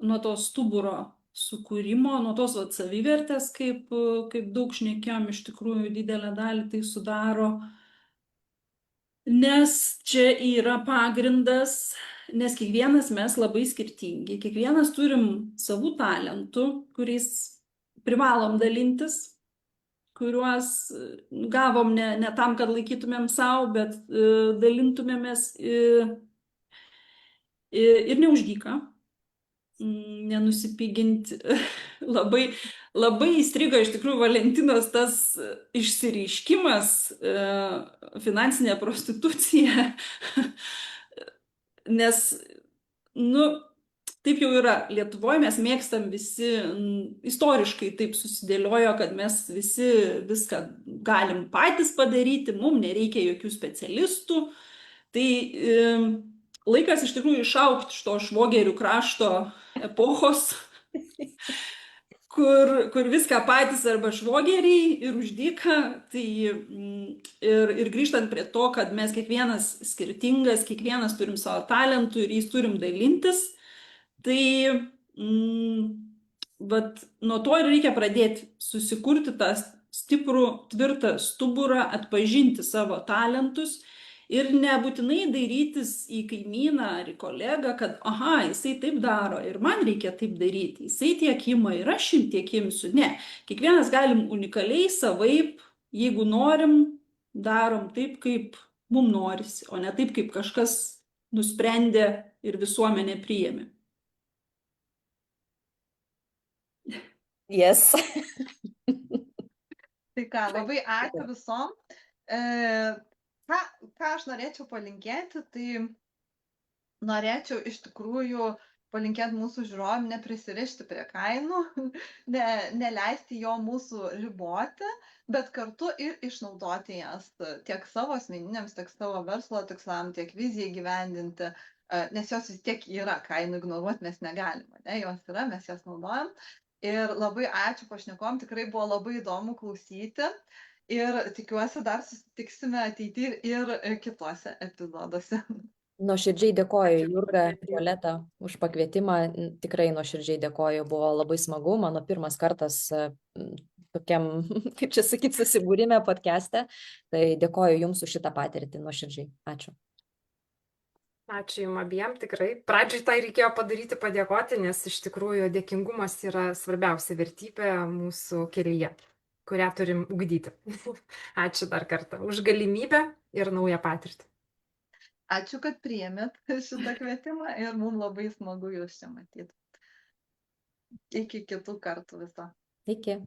nuo to stuburo sukūrimo, nuo tos savivertės, kaip daug šnekėjom, iš tikrųjų didelę dalį tai sudaro. Nes čia yra pagrindas, nes kiekvienas mes labai skirtingi, kiekvienas turim savų talentų, kuriais privalom dalintis, kuriuos gavom ne tam, kad laikytumėm savo, bet dalintumėmės ir neuždyką, nenusipiginti. Labai įstrigo iš tikrųjų Valentinos tas išsireiškimas, finansinė prostitucija, nes, nu, taip jau yra. Lietuvoje mes mėgstam visi, istoriškai taip susidėliojo, kad mes visi viską galim patys padaryti, mums nereikia jokių specialistų. Tai laikas iš tikrųjų išaugti iš to švogerių krašto epochos, kur viską patys arba švogeriai ir uždyka. Tai ir grįžtant prie to, kad mes kiekvienas skirtingas, kiekvienas turim savo talentų ir jais turim dalintis. Tai nuo to ir reikia pradėti, susikurti tą stiprų, tvirtą stuburą, atpažinti savo talentus Ir nebūtinai dairytis į kaimyną ar į kolegą, kad, aha, jisai taip daro ir man reikia taip daryti. Jisai tiek ima ir aš tiek imsiu. Ne, kiekvienas galim unikaliai, savaip, jeigu norim, darom taip, kaip mums norisi, o ne taip, kaip kažkas nusprendė ir visuomenė priėmė. Yes. Tai ką, labai ačiū visom. Ką aš norėčiau palinkėti, tai norėčiau iš tikrųjų palinkėti mūsų žiūrovam neprisirišti prie kainų, neleisti jo mūsų riboti, bet kartu ir išnaudoti jas tiek savo asmeniniams, tiek savo verslo tikslam, tiek vizijai gyvendinti, nes jos vis tiek yra, kainų ignoruoti mes negalime, ne? Jos yra, mes jas naudojam. Ir labai ačiū pašnekom, tikrai buvo labai įdomu klausyti. Ir tikiuosi dar susitiksime ateityje ir kituose epizoduose. Nuoširdžiai dėkoju Jurga, Violeta už pakvietimą. Tikrai nuoširdžiai dėkoju, buvo labai smagu. Mano pirmas kartas tokiam, kaip čia sakyti, susibūrime podcast'e. Tai dėkoju Jums už šitą patirtį nuoširdžiai. Ačiū. Ačiū Jums abiem, tikrai. Pradžiai tai reikėjo padaryti, padėkoti, nes iš tikrųjų dėkingumas yra svarbiausia vertybė mūsų kelyje, kurią turim ugdyti. Ačiū dar kartą už galimybę ir naują patirtį. Ačiū, kad priėmėt šitą kvietimą ir mums labai smagu jūs čia matyti. Iki kitų kartų viso. Iki.